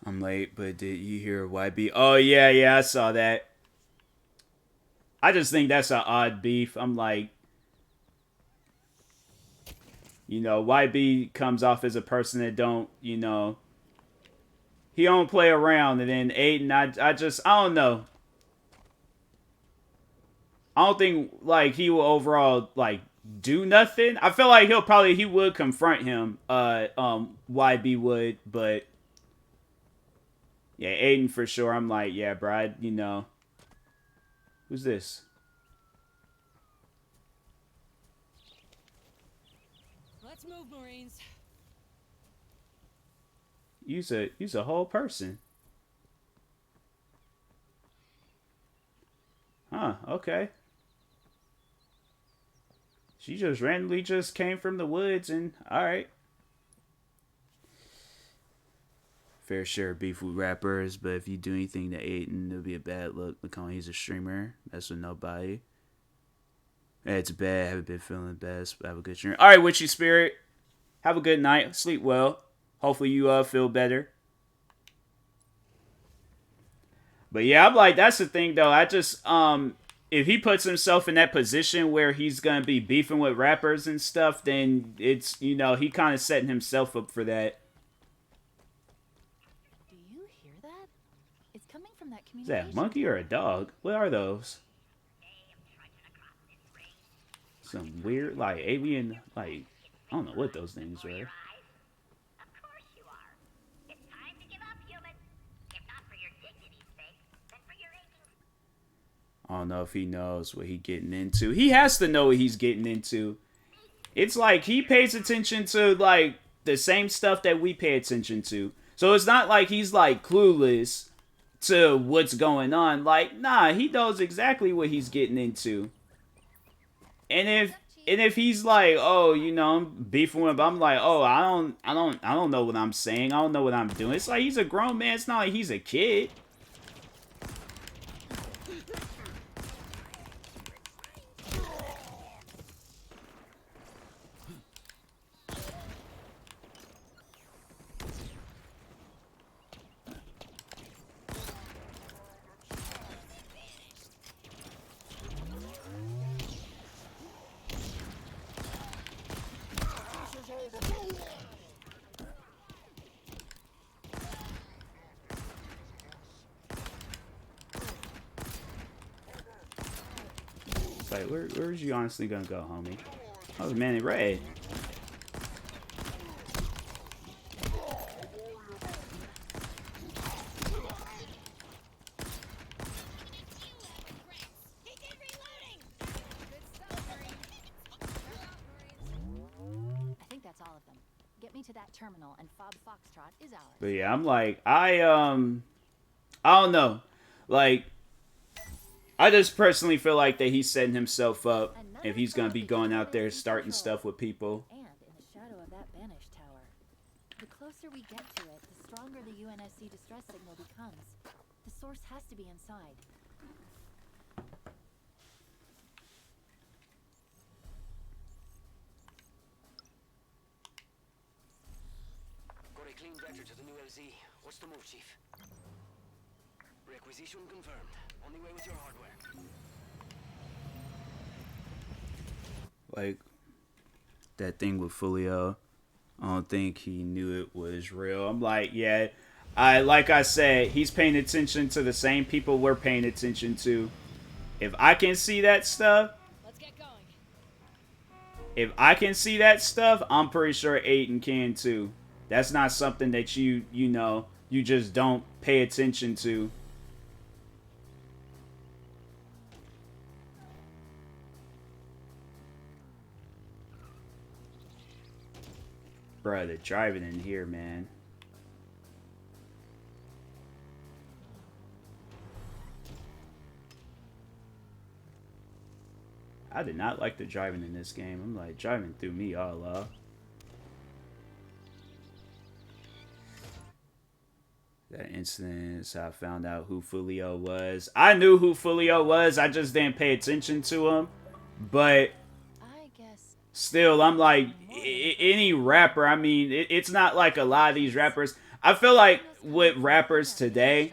I'm late, but did you hear YB? Oh, yeah, I saw that. I just think that's an odd beef. I'm like, you know, YB comes off as a person that don't, you know, he don't play around. And then Aiden, I don't know. I don't think, like, he will overall, like, do nothing. I feel like he would confront him, YB would, but yeah, Aiden for sure. I'm like, yeah, bro, you know. Who's this? Let's move, Marines. Use a whole person. Huh, okay. She just randomly just came from the woods and alright. Fair share of beef with rappers, but if you do anything to Aiden, it'll be a bad look. Look how he's a streamer. Mess with nobody. Yeah, it's bad. I haven't been feeling best, but have a good stream. Alright, Witchy Spirit. Have a good night. Sleep well. Hopefully you feel better. But yeah, I'm like, that's the thing though. I just if he puts himself in that position where he's gonna be beefing with rappers and stuff, then it's, you know, he kind of setting himself up for that. Do you hear that? It's coming from that Is communication. that a monkey or a dog? What are those? some weird, like, alien, like, I don't know what those things were. Of course you are. It's time to give up, human. If not for your dignity's sake, then for your aching. I don't know if he knows what he's getting into. He has to know what he's getting into. It's like he pays attention to, like, the same stuff that we pay attention to. So it's not like he's, like, clueless to what's going on. Like, nah, he knows exactly what he's getting into. And if he's like, oh, you know, I'm beefing with him, I'm like, oh, I don't know what I'm saying. I don't know what I'm doing. It's like he's a grown man. It's not like he's a kid. Like, where's you honestly gonna go, homie? Oh, the man in red. I think that's all of them. Get me to that terminal and Fob Foxtrot is ours. But yeah, I'm like, I don't know. Like, I just personally feel like that he's setting himself up if he's gonna be going out there starting stuff with people. And in the shadow of that banished tower. The closer we get to it, the stronger the UNSC distress signal becomes. The source has to be inside. Got a clean vector to the new LZ. What's the move, Chief? Requisition confirmed. On the way with your hardware. Like, that thing with Fulio, I don't think he knew it was real. I'm like, yeah, like I said, he's paying attention to the same people we're paying attention to. If I can see that stuff, Let's get going. if I can see that stuff, I'm pretty sure Aiden can too. That's not something that you know, you just don't pay attention to. Bruh, the driving in here, man. I did not like the driving in this game. I'm like, driving threw me all off. That incident is how I found out who Fulio was. I knew who Fulio was. I just didn't pay attention to him. But I guess still, I'm like, any rapper, I mean, it's not like a lot of these rappers. I feel like with rappers today,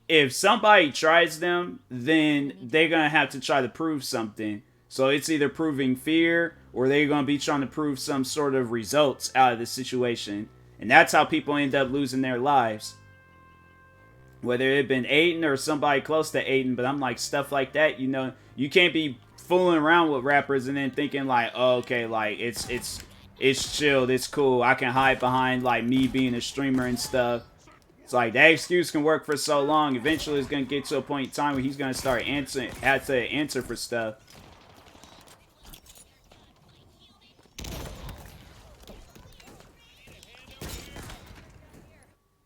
if somebody tries them, then they're going to have to try to prove something. So it's either proving fear or they're going to be trying to prove some sort of results out of the situation. And that's how people end up losing their lives. Whether it been Aiden or somebody close to Aiden, but I'm like, stuff like that, you know, you can't be fooling around with rappers and then thinking like, oh, okay, like it's chilled, it's cool, I can hide behind like me being a streamer and stuff. It's like that excuse can work for so long. Eventually, it's gonna get to a point in time where he's gonna start have to answer for stuff.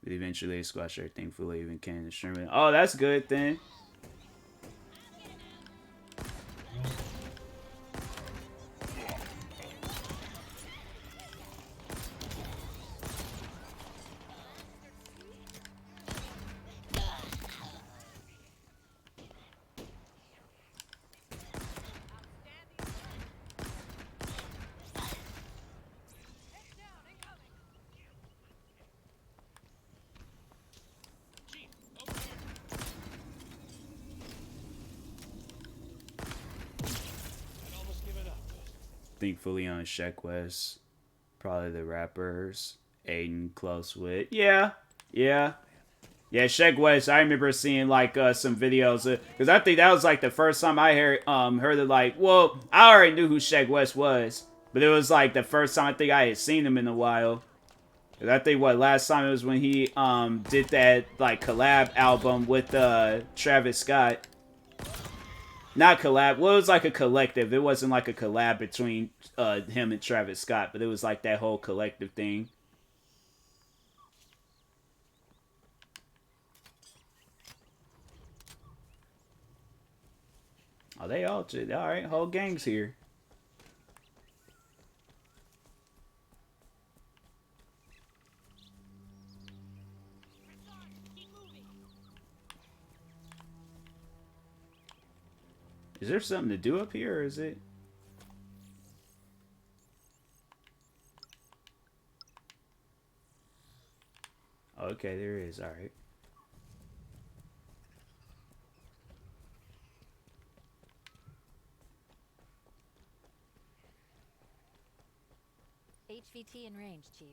But eventually, they squash everything fully, even can the streamer. Oh, that's good then. Think fully on Sheck West. Probably the rappers. Aiden close with. Yeah. Yeah, Sheck West. I remember seeing like some videos because I think that was like the first time I heard it. Like, well, I already knew who Sheck West was, but it was like the first time I think I had seen him in a while. 'Cause I think what last time it was when he did that like collab album with Travis Scott. Not collab. Well, it was like a collective. It wasn't like a collab between him and Travis Scott, but it was like that whole collective thing. Oh, they all right. Whole gang's here. Is there something to do up here, or is it? Okay, there is. All right. HVT in range, Chief.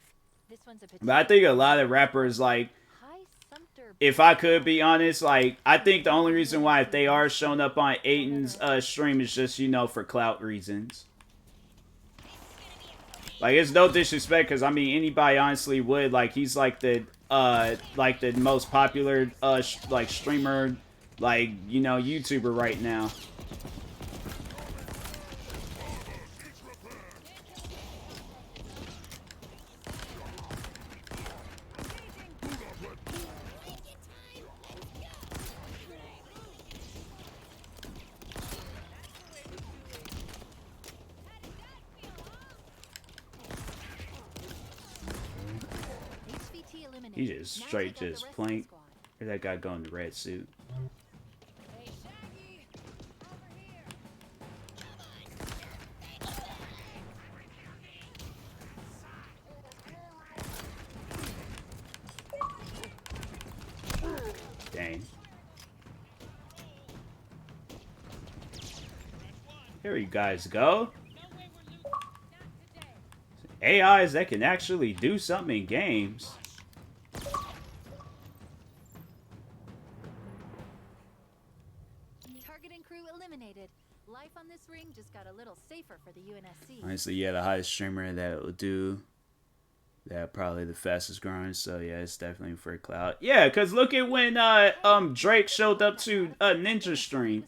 This one's a But I think a lot of rappers, like, high sumpter. if I could be honest, like, I think the only reason why if they are showing up on Aiton's stream is just, you know, for clout reasons. Like, it's no disrespect, because, I mean, anybody honestly would. Like, he's, like, the most popular, like, streamer, like, you know, YouTuber right now. He just straight just plank. Where'd that guy go in the red suit? Hey, Shaggy! Over here! Dang. Here you guys go. AIs that can actually do something in games. Target and crew eliminated. Life on this ring just got a little safer for the UNSC. Honestly, yeah, the highest streamer that will do that, probably the fastest growing. So yeah, it's definitely for cloud. Yeah, cause look at when Drake showed up to Ninja stream.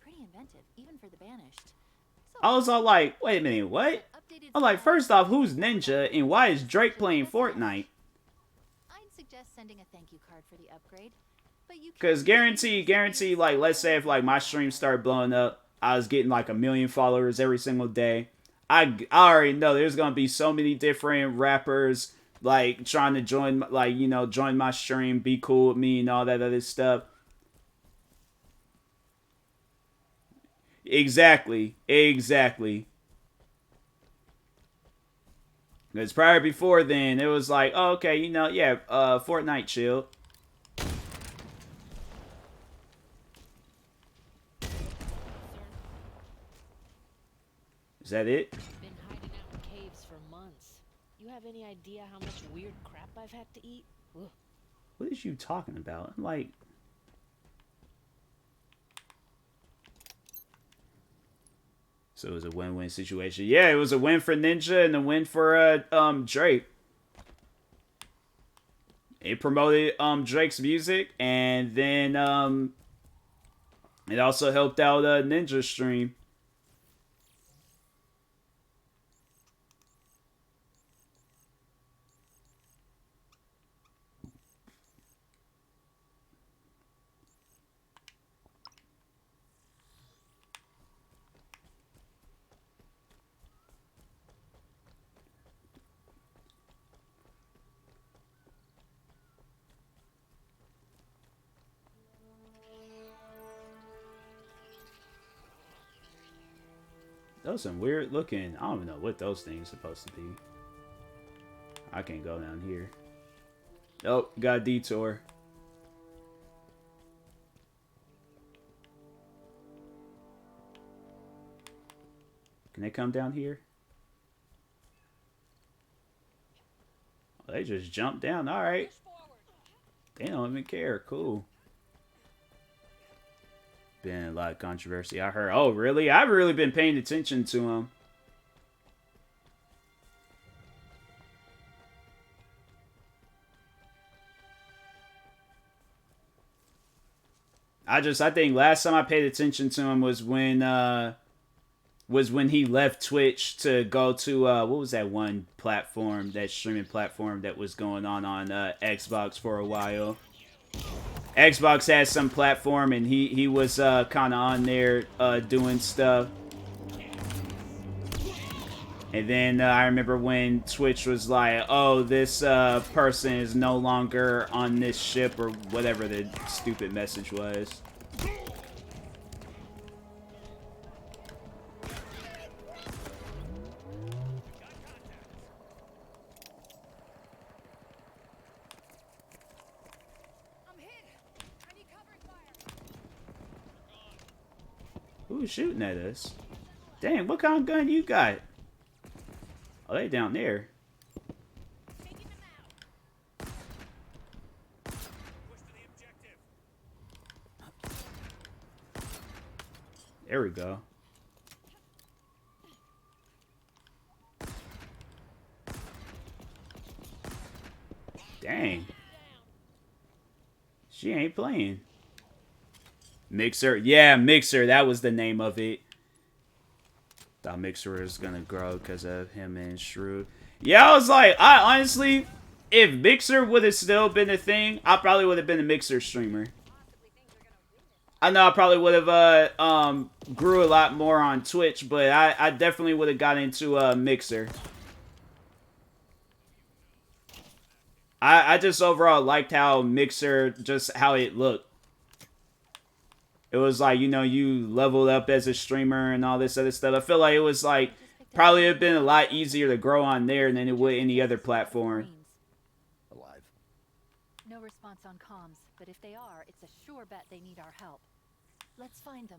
Pretty inventive, even for the banished. I was all like, wait a minute, what? I'm like, first off, who's Ninja and why is Drake playing Fortnite? I'd suggest sending a thank you card for the upgrade. But you Cause guarantee, like, let's say if like my stream started blowing up, I was getting like 1 million followers every single day. I already know there's gonna be so many different rappers like trying to join, like, you know, join my stream, be cool with me and all that other stuff. Exactly. Because prior before then, it was like, oh, okay, you know, yeah, Fortnite chill. Is that it? Been hiding out in caves for months. You have any idea how much weird crap I've had to eat? Ugh. What is you talking about? I'm like... So it was a win-win situation. Yeah, it was a win for Ninja and a win for Drake. It promoted Drake's music, and then it also helped out Ninja's stream. Those some weird looking. I don't even know what those things supposed to be. I can't go down here. Nope, got a detour. Can they come down here? Oh, they just jumped down. All right. They don't even care. Cool. Been a lot of controversy. I heard. Oh, really? I've really been paying attention to him. I think last time I paid attention to him was when he left Twitch to go to what was that one platform, that streaming platform that was going on Xbox for a while. Xbox had some platform and he was kind of on there doing stuff. And then I remember when Twitch was like, oh, this person is no longer on this ship, or whatever the stupid message was. I'm hit. I need covering fire. Who's shooting at us? Dang, what kind of gun you got? Oh, they down there. Taking them out. Push to the objective. There we go. Dang. She ain't playing. Mixer. Yeah, Mixer. That was the name of it. Thought Mixer was gonna grow because of him and Shrewd. Yeah, I was like, I honestly, if Mixer would have still been a thing, I probably would have been a Mixer streamer. I know I probably would have grew a lot more on Twitch, but I definitely would have got into Mixer. I just overall liked how Mixer, just how it looked. It was like, you know, you leveled up as a streamer and all this other stuff. I feel like it was like, probably have been a lot easier to grow on there than it would any other platform. Alive. No response on comms, but if they are, it's a sure bet they need our help. Let's find them.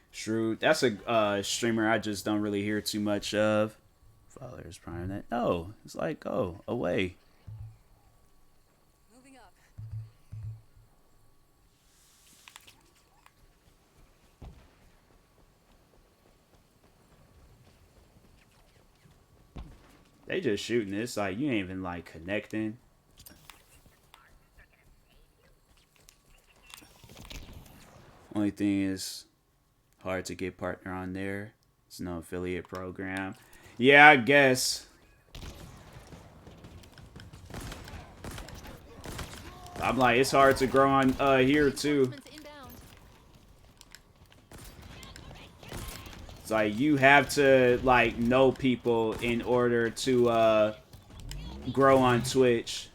Shrewd. That's a streamer I just don't really hear too much of. Followers prime that. No, it's like, oh, away. Moving up. They just shooting. It's like, you ain't even like connecting. Only thing is, hard to get partner on there. It's no affiliate program. Yeah, I guess. I'm like, it's hard to grow on here too. It's like you have to like know people in order to grow on Twitch.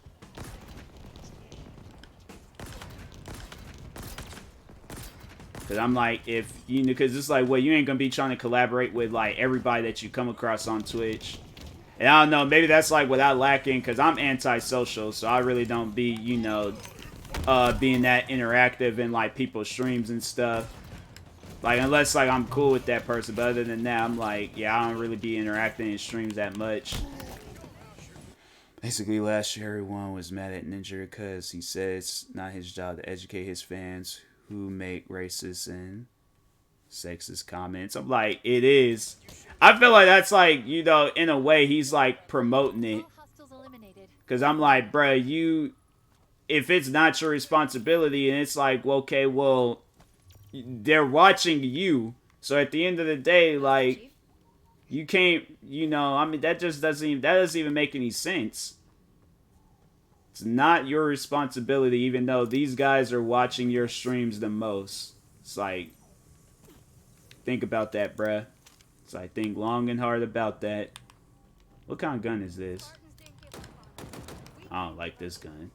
Cause I'm like, if you know, cause it's like, well, you ain't gonna be trying to collaborate with like everybody that you come across on Twitch. And I don't know, maybe that's like without lacking, cause I'm antisocial, so I really don't be, you know, being that interactive in like people's streams and stuff. Like, unless like I'm cool with that person, but other than that, I'm like, yeah, I don't really be interacting in streams that much. Basically, last year everyone was mad at Ninja because he said it's not his job to educate his fans who make racist and sexist comments. I'm like, it is. I feel like that's like, you know, in a way, he's like promoting it. Because I'm like, bruh, you, if it's not your responsibility, and it's like, well, okay, well, they're watching you. So at the end of the day, like, you can't, you know, I mean, that doesn't even make any sense. It's not your responsibility, even though these guys are watching your streams the most. It's like, think about that, bruh. It's like, think long and hard about that. What kind of gun is this? I don't like this gun.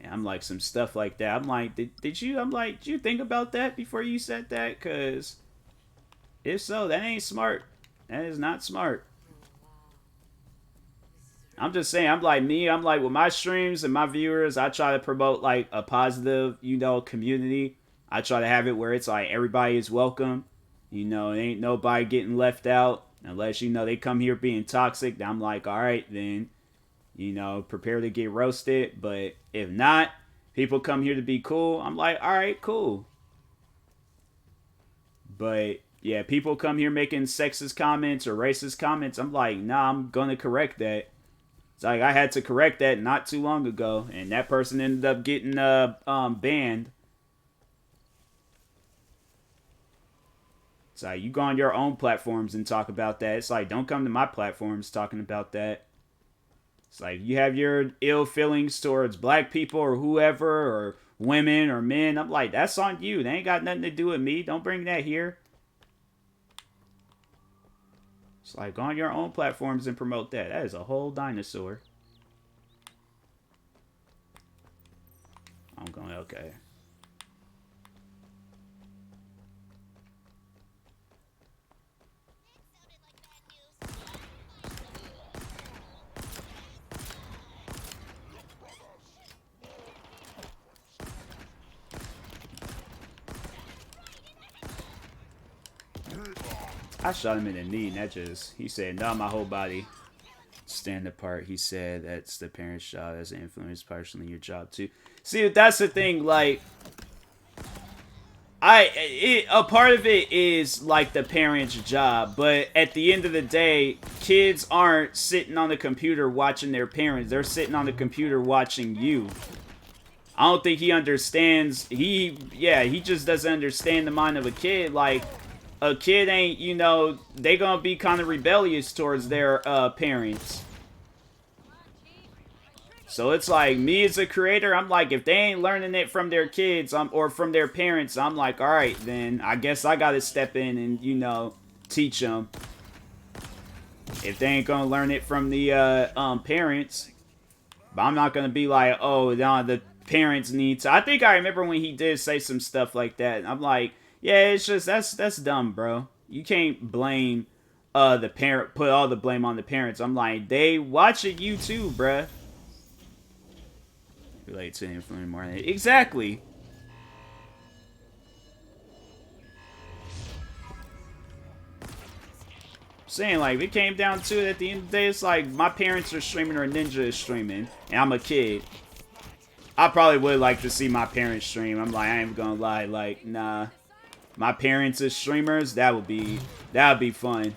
Yeah, I'm like some stuff like that. I'm like, did you think about that before you said that? Because if so, that ain't smart. That is not smart. I'm just saying, I'm like with my streams and my viewers, I try to promote like a positive, you know, community. I try to have it where it's like everybody is welcome. You know, ain't nobody getting left out. Unless, you know, they come here being toxic, I'm like, all right, then, you know, prepare to get roasted. But if not, people come here to be cool, I'm like, all right, cool. But yeah, people come here making sexist comments or racist comments, I'm like, nah, I'm gonna correct that. It's like I had to correct that not too long ago, and that person ended up getting banned. It's like, you go on your own platforms and talk about that. It's like, don't come to my platforms talking about that. It's like, you have your ill feelings towards black people or whoever, or women or men. I'm like, that's on you. They ain't got nothing to do with me. Don't bring that here. It's like, go on your own platforms and promote that. That is a whole dinosaur. I'm going, okay. I shot him in the knee, and that just, he said, not my whole body. Stand apart. He said that's the parent's job as an influence, partially your job too. See, that's the thing, like, a part of it is like the parent's job, but at the end of the day, kids aren't sitting on the computer watching their parents. They're sitting on the computer watching you. I don't think he understands. He just doesn't understand the mind of a kid. Like, a kid ain't, you know, they gonna be kind of rebellious towards their parents. So it's like, me as a creator, I'm like, if they ain't learning it from their kids or from their parents, I'm like, all right, then I guess I gotta step in and, you know, teach them. If they ain't gonna learn it from the parents, but I'm not gonna be like, oh, no, the parents need to. I think I remember when he did say some stuff like that, and I'm like, yeah, it's just, that's dumb, bro. You can't blame the parent, put all the blame on the parents. I'm like, they watching you too, bruh. Relate to influence more than exactly. Saying, like, if it came down to it at the end of the day, it's like my parents are streaming or Ninja is streaming, and I'm a kid. I probably would like to see my parents stream. I'm like, I ain't gonna lie, like, nah. My parents as streamers, that would be fun.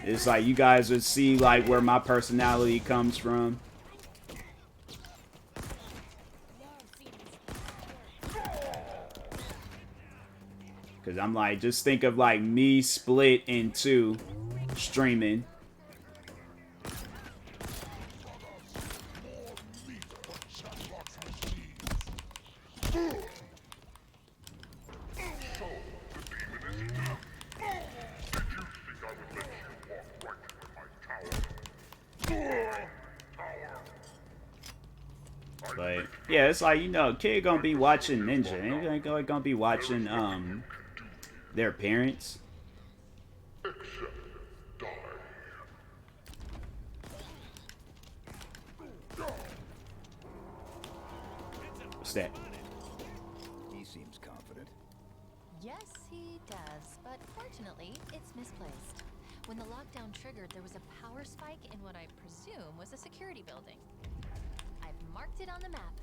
It's like you guys would see like where my personality comes from. Cause I'm like, just think of like me split in two streaming. But yeah, it's like, you know, a kid gonna be watching Ninja. Ain't gonna be watching their parents. What's that? He seems confident. Yes, he does, but fortunately, it's misplaced. When the lockdown triggered, there was a power spike in what I presume was a security building. I've marked it on the map.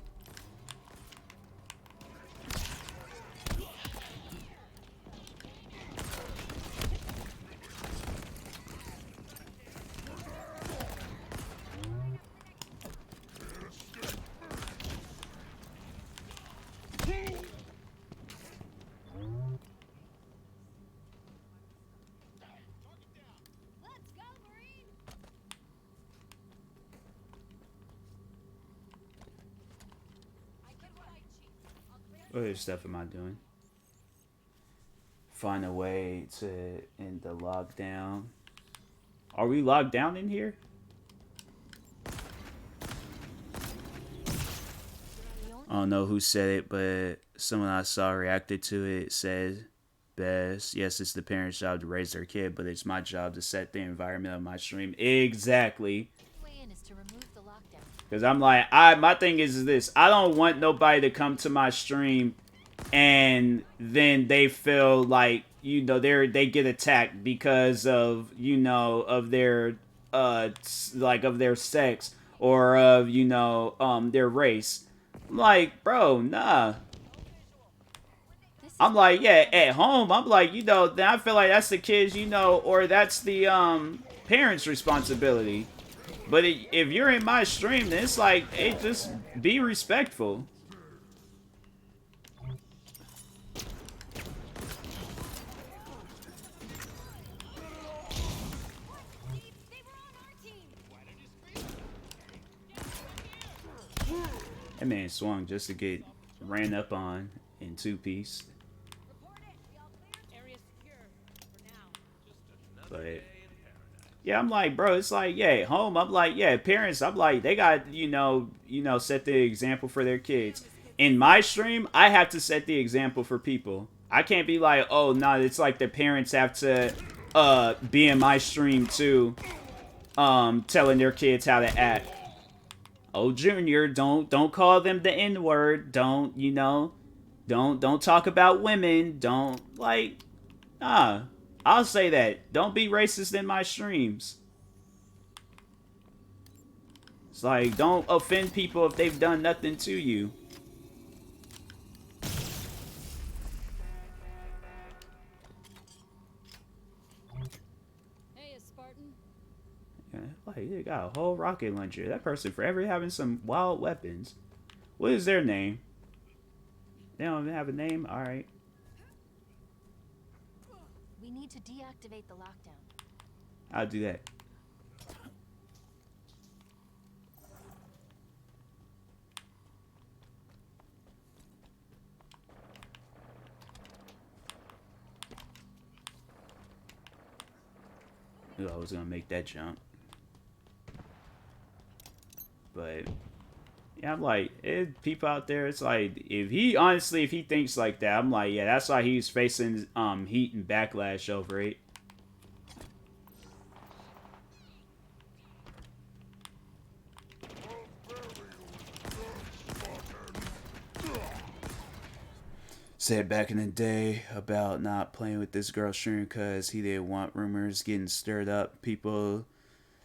Let's go, Marine! I can fight, Chief. I'll clear What other stuff am I doing? Find a way to end the lockdown. Are we locked down in here? I don't know who said it, but someone I saw reacted to it said, best, yes, it's the parent's job to raise their kid, but it's my job to set the environment of my stream. Exactly. The way in is to remove the lockdown. Because I'm like, my thing is this. I don't want nobody to come to my stream and then they feel like you know, they get attacked because of, you know, of their like of their sex or of, you know, their race. I'm like, bro, nah. This is I'm like, yeah, where at home, I'm like, you know, then I feel like that's the kids, you know, or that's the parents' responsibility. But if you're in my stream, then it's like, hey, just be respectful. They were on our team. That man swung just to get ran up on in 2-piece. Report it. We all clear? Area secure for now. But yeah, I'm like, bro, it's like, yeah, at home, I'm like, yeah, parents, I'm like, they got, you know, set the example for their kids. In my stream, I have to set the example for people. I can't be like, oh, no, it's like the parents have to be in my stream too, telling their kids how to act. Oh, Junior, don't call them the N-word. Don't, you know, don't talk about women. Don't, like, nah. I'll say that. Don't be racist in my streams. It's like, don't offend people if they've done nothing to you. Hey, a Spartan. Yeah, like, they got a whole rocket launcher. That person forever having some wild weapons. What is their name? They don't even have a name? Alright. we need to deactivate the lockdown. I'll do that. Knew I was gonna make that jump. But yeah, I'm like, people out there, it's like, if he thinks like that, I'm like, yeah, that's why he's facing heat and backlash over it. Said back in the day about not playing with this girl stream because he didn't want rumors getting stirred up. People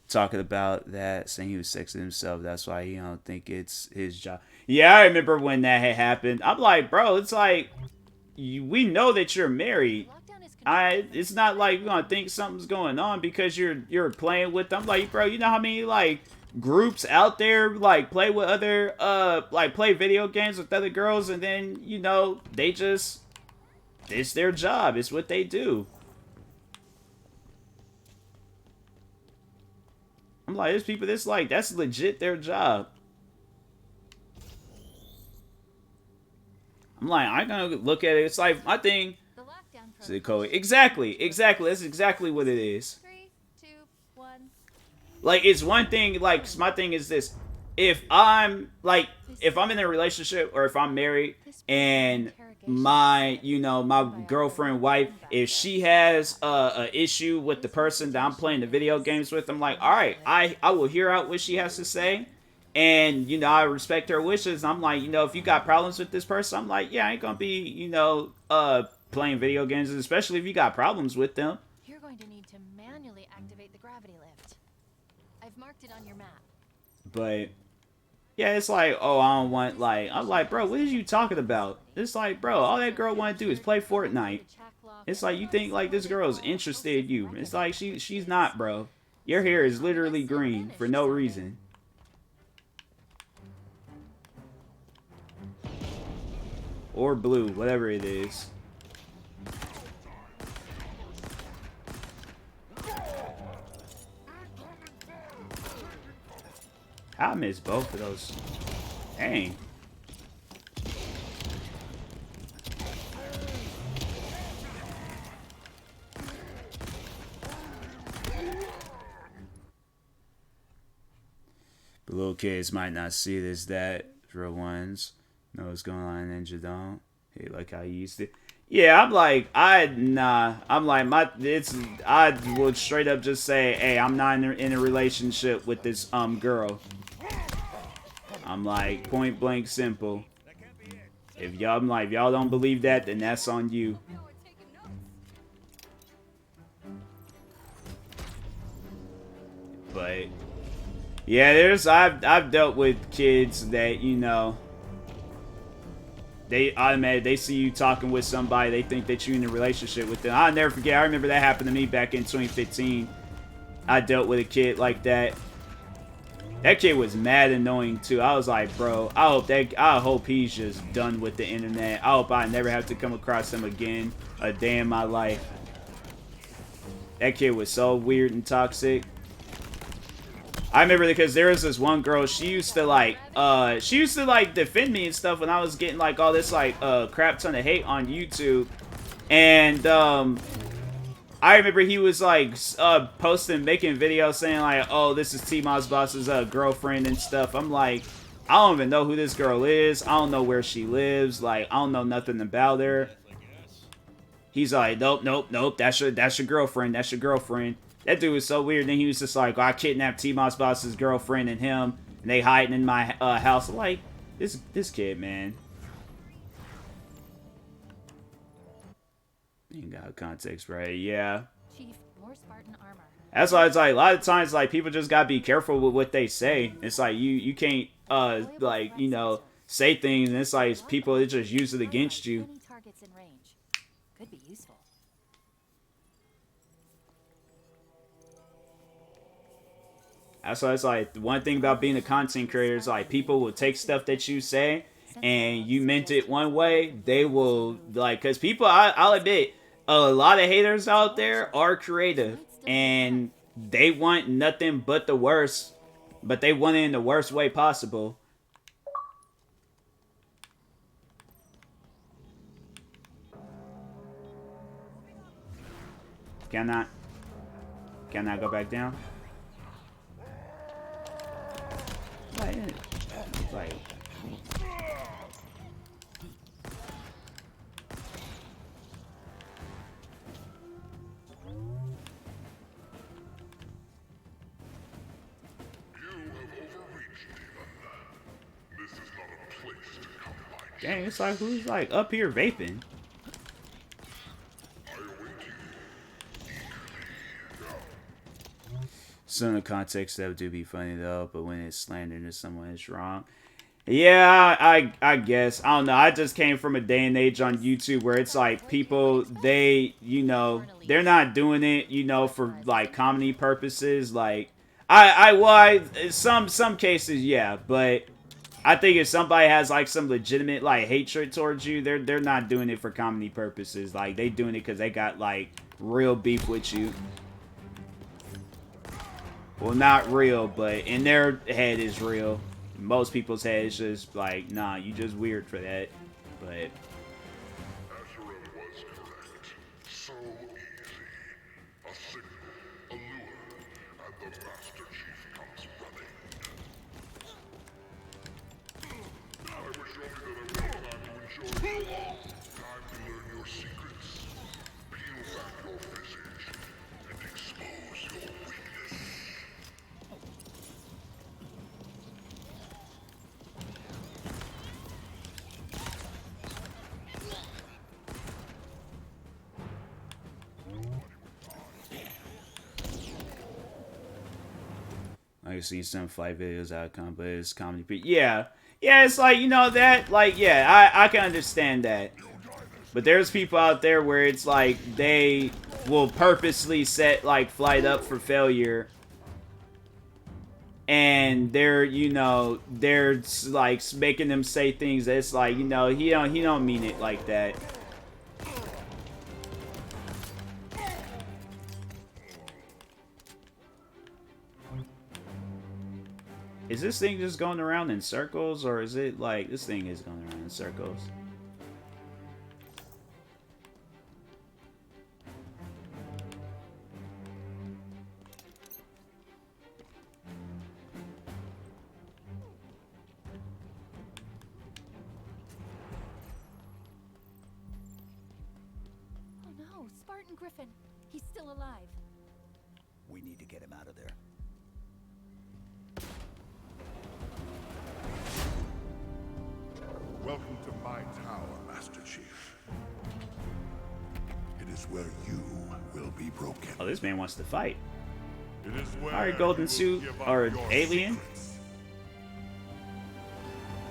talking about that, saying he was sexing himself. That's why he don't think it's his job. Yeah, I remember when that had happened. I'm like, bro, it's like, we know that you're married. Lockdown is It's not like we're gonna think something's going on because you're playing with them. Like, bro, you know how many like groups out there like play with other like play video games with other girls, and then, you know, they just, it's their job, it's what they do. I'm like, there's people that's like, that's legit their job. I'm like, I'm gonna look at it, it's like my thing. the lockdown Is it protocol. Cody? Exactly. That's exactly what it is. 3, 2, 1. Like, it's one thing, like, my thing is this. If I'm in a relationship or if I'm married and my, you know, my girlfriend, wife, if she has a issue with the person that I'm playing the video games with, I'm like, all right, I will hear out what she has to say. And, you know, I respect her wishes. I'm like, you know, if you got problems with this person, I'm like, yeah, I ain't gonna be, you know, playing video games, especially if you got problems with them. You're going to need to manually activate the gravity lift. I've marked it on your map. But yeah, it's like, oh, I don't want, like, I'm like, bro, what are you talking about? It's like, bro, all that girl want to do is play Fortnite. It's like, you think like this girl is interested in you. It's like, she's not, bro. Your hair is literally green for no reason. Or blue, whatever it is. I missed both of those. Dang. But little kids might not see this, that real ones know what's going on. Ninja don't. Hey, like how you used to. Yeah, I'm like, I would straight up just say, hey, I'm not in a relationship with this girl. I'm like, point blank simple. If y'all don't believe that, then that's on you. No, we're taking notes. But yeah, I've dealt with kids that, you know, they see you talking with somebody, they think that you're in a relationship with them. I'll never forget. I remember that happened to me back in 2015. I dealt with a kid like that. That kid was mad annoying too. I was like, bro, I hope he's just done with the internet. I hope I never have to come across him again a day in my life. That kid was so weird and toxic. I remember because there was this one girl, she used to like defend me and stuff when I was getting like all this like crap ton of hate on YouTube. And I remember he was like making videos saying like, oh, this is TMossBoss's girlfriend and stuff. I'm like, I don't even know who this girl is. I don't know where she lives. Like, I don't know nothing about her. He's like, nope. That's your girlfriend. That's your girlfriend. That dude was so weird. Then he was just like, oh, I kidnapped TMossBoss's girlfriend and him, and they hiding in my house. Like, this kid, man. You got context, right? Yeah. Chief, more Spartan armor. That's why it's like a lot of times like people just gotta be careful with what they say. It's like you can't like, you know, say things and it's like people that just use it against you. Any targets in range. Could be useful. That's why it's like one thing about being a content creator is like people will take stuff that you say and you meant it one way, they will like, because people, I'll admit, a lot of haters out there are creative and they want nothing but the worst, but they want it in the worst way possible. Can I go back down? Like, dang, it's like, who's like up here vaping? Some of the context that do be funny though, but when it's slandering to someone, it's wrong. Yeah, I guess. I don't know. I just came from a day and age on YouTube where it's like people, they, you know, they're not doing it, you know, for like comedy purposes. Like, some cases, yeah, but I think if somebody has like some legitimate like hatred towards you, they're not doing it for comedy purposes. Like, they doing it because they got like real beef with you. Well, not real, but in their head is real. Most people's head is just like, nah, you just weird for that. But Asherah was correct. So easy. A signal, a lure, and the Master Chief comes running. I wish only that I would have time to enjoy it. Time to learn your secrets, peel back your visage, and expose your weakness. I see some fight videos out of but it's comedy. Yeah, it's like, you know, that, like, yeah, I can understand that. But there's people out there where it's like they will purposely set like flight up for failure, and they're, you know, they're like making them say things that's like, you know, he don't mean it like that. Is this thing just going around in circles, or is it like this thing is going around in circles? Oh no, Spartan Griffin. He's still alive. We need to get him out of there. Welcome to my tower, Master Chief. It is where you will be broken. Oh, this man wants to fight. It is where Alright, golden you will suit give up or your alien. secrets.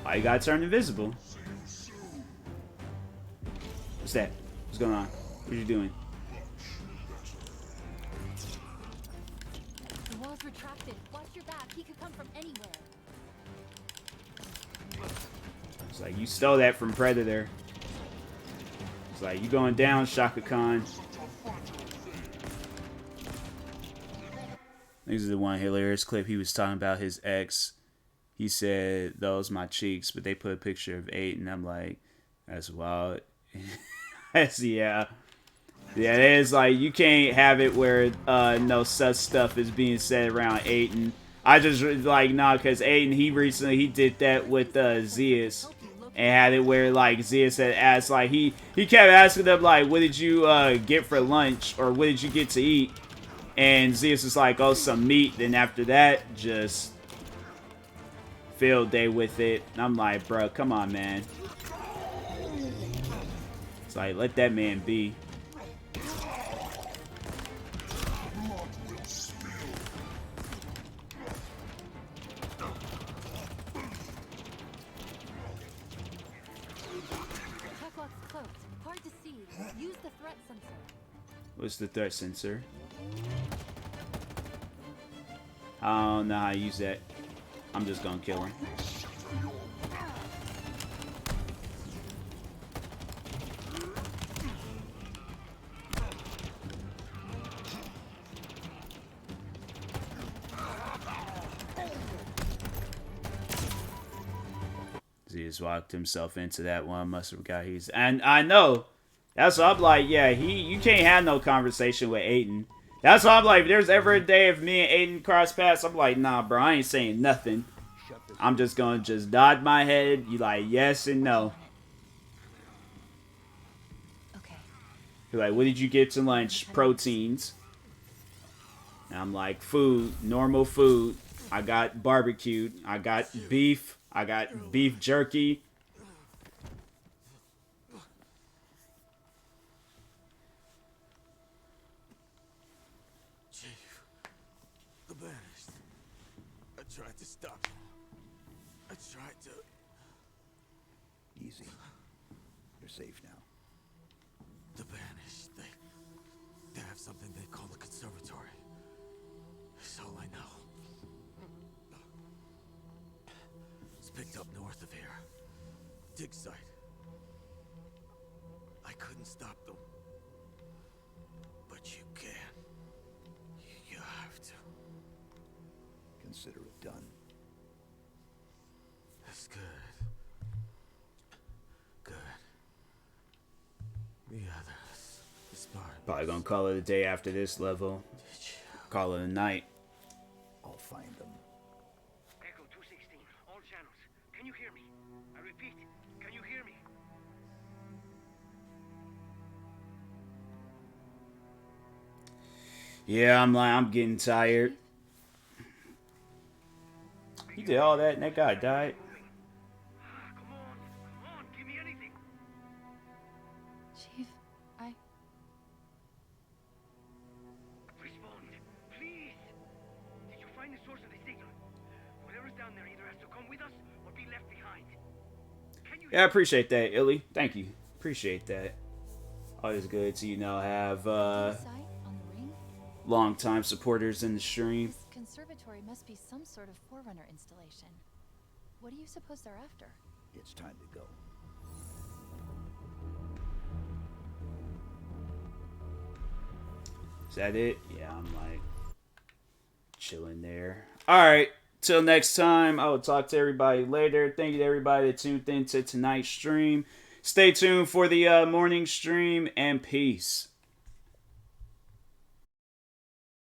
Why you gotta turn invisible? What's that? What's going on? What are you doing? The wall's retracted. Watch your back. He could come from anywhere. It's like you stole that from Predator. It's like you going down, Shaka Khan. This is the one hilarious clip. He was talking about his ex. He said, "Those my cheeks," but they put a picture of 8, and I'm like, "That's wild." Yeah, it is like you can't have it where no such stuff is being said around Aiden. I just like nah, cause Aiden he did that with Zeus. And had it where like Zeus had asked, like he kept asking them like, what did you get for lunch, or what did you get to eat? And Zeus was like, oh, some meat. Then after that, just field day with it. And I'm like, bro, come on, man. It's like, let that man be. What's the threat sensor? I don't know how to use that. I'm just gonna kill him. He just walked himself into that one. Must have got he's, and I know. That's what I'm like, yeah, you can't have no conversation with Aiden. That's why I'm like, if there's ever a day if me and Aiden cross paths, I'm like, nah, bro, I ain't saying nothing. I'm just gonna just nod my head. You like yes and no. Okay. You're like, what did you get to lunch? Proteins. And I'm like, food, normal food. I got barbecued. I got beef. I got beef jerky. I tried to stop them. I tried to... Easy. You're safe now. The Banished, they have something they call the conservatory. That's all I know. It's picked up north of here. Dig site. I couldn't stop them. But you can. You have to. Consider it done. That's good. Good. The others. The Probably gonna call it a day after this level. Call it a night. I'll find them. Echo 216, all channels. Can you hear me? I repeat, can you hear me? Yeah, I'm getting tired. He did all that and that guy died. Come on, give me anything. Chief, Respond, please. Did you find the source of the signal? Whatever's down there either has to come with us or be left behind. Can you... Yeah, I appreciate that, Illy. Thank you. Appreciate that. Always good to, have long-time supporters in the stream. This conservatory must be some sort of Forerunner installation. What do you suppose they're after? It's time to go. Is that it? Yeah, I'm like chilling there. Alright, till next time, I will talk to everybody later. Thank you to everybody that tuned in to tonight's stream. Stay tuned for the morning stream, and peace.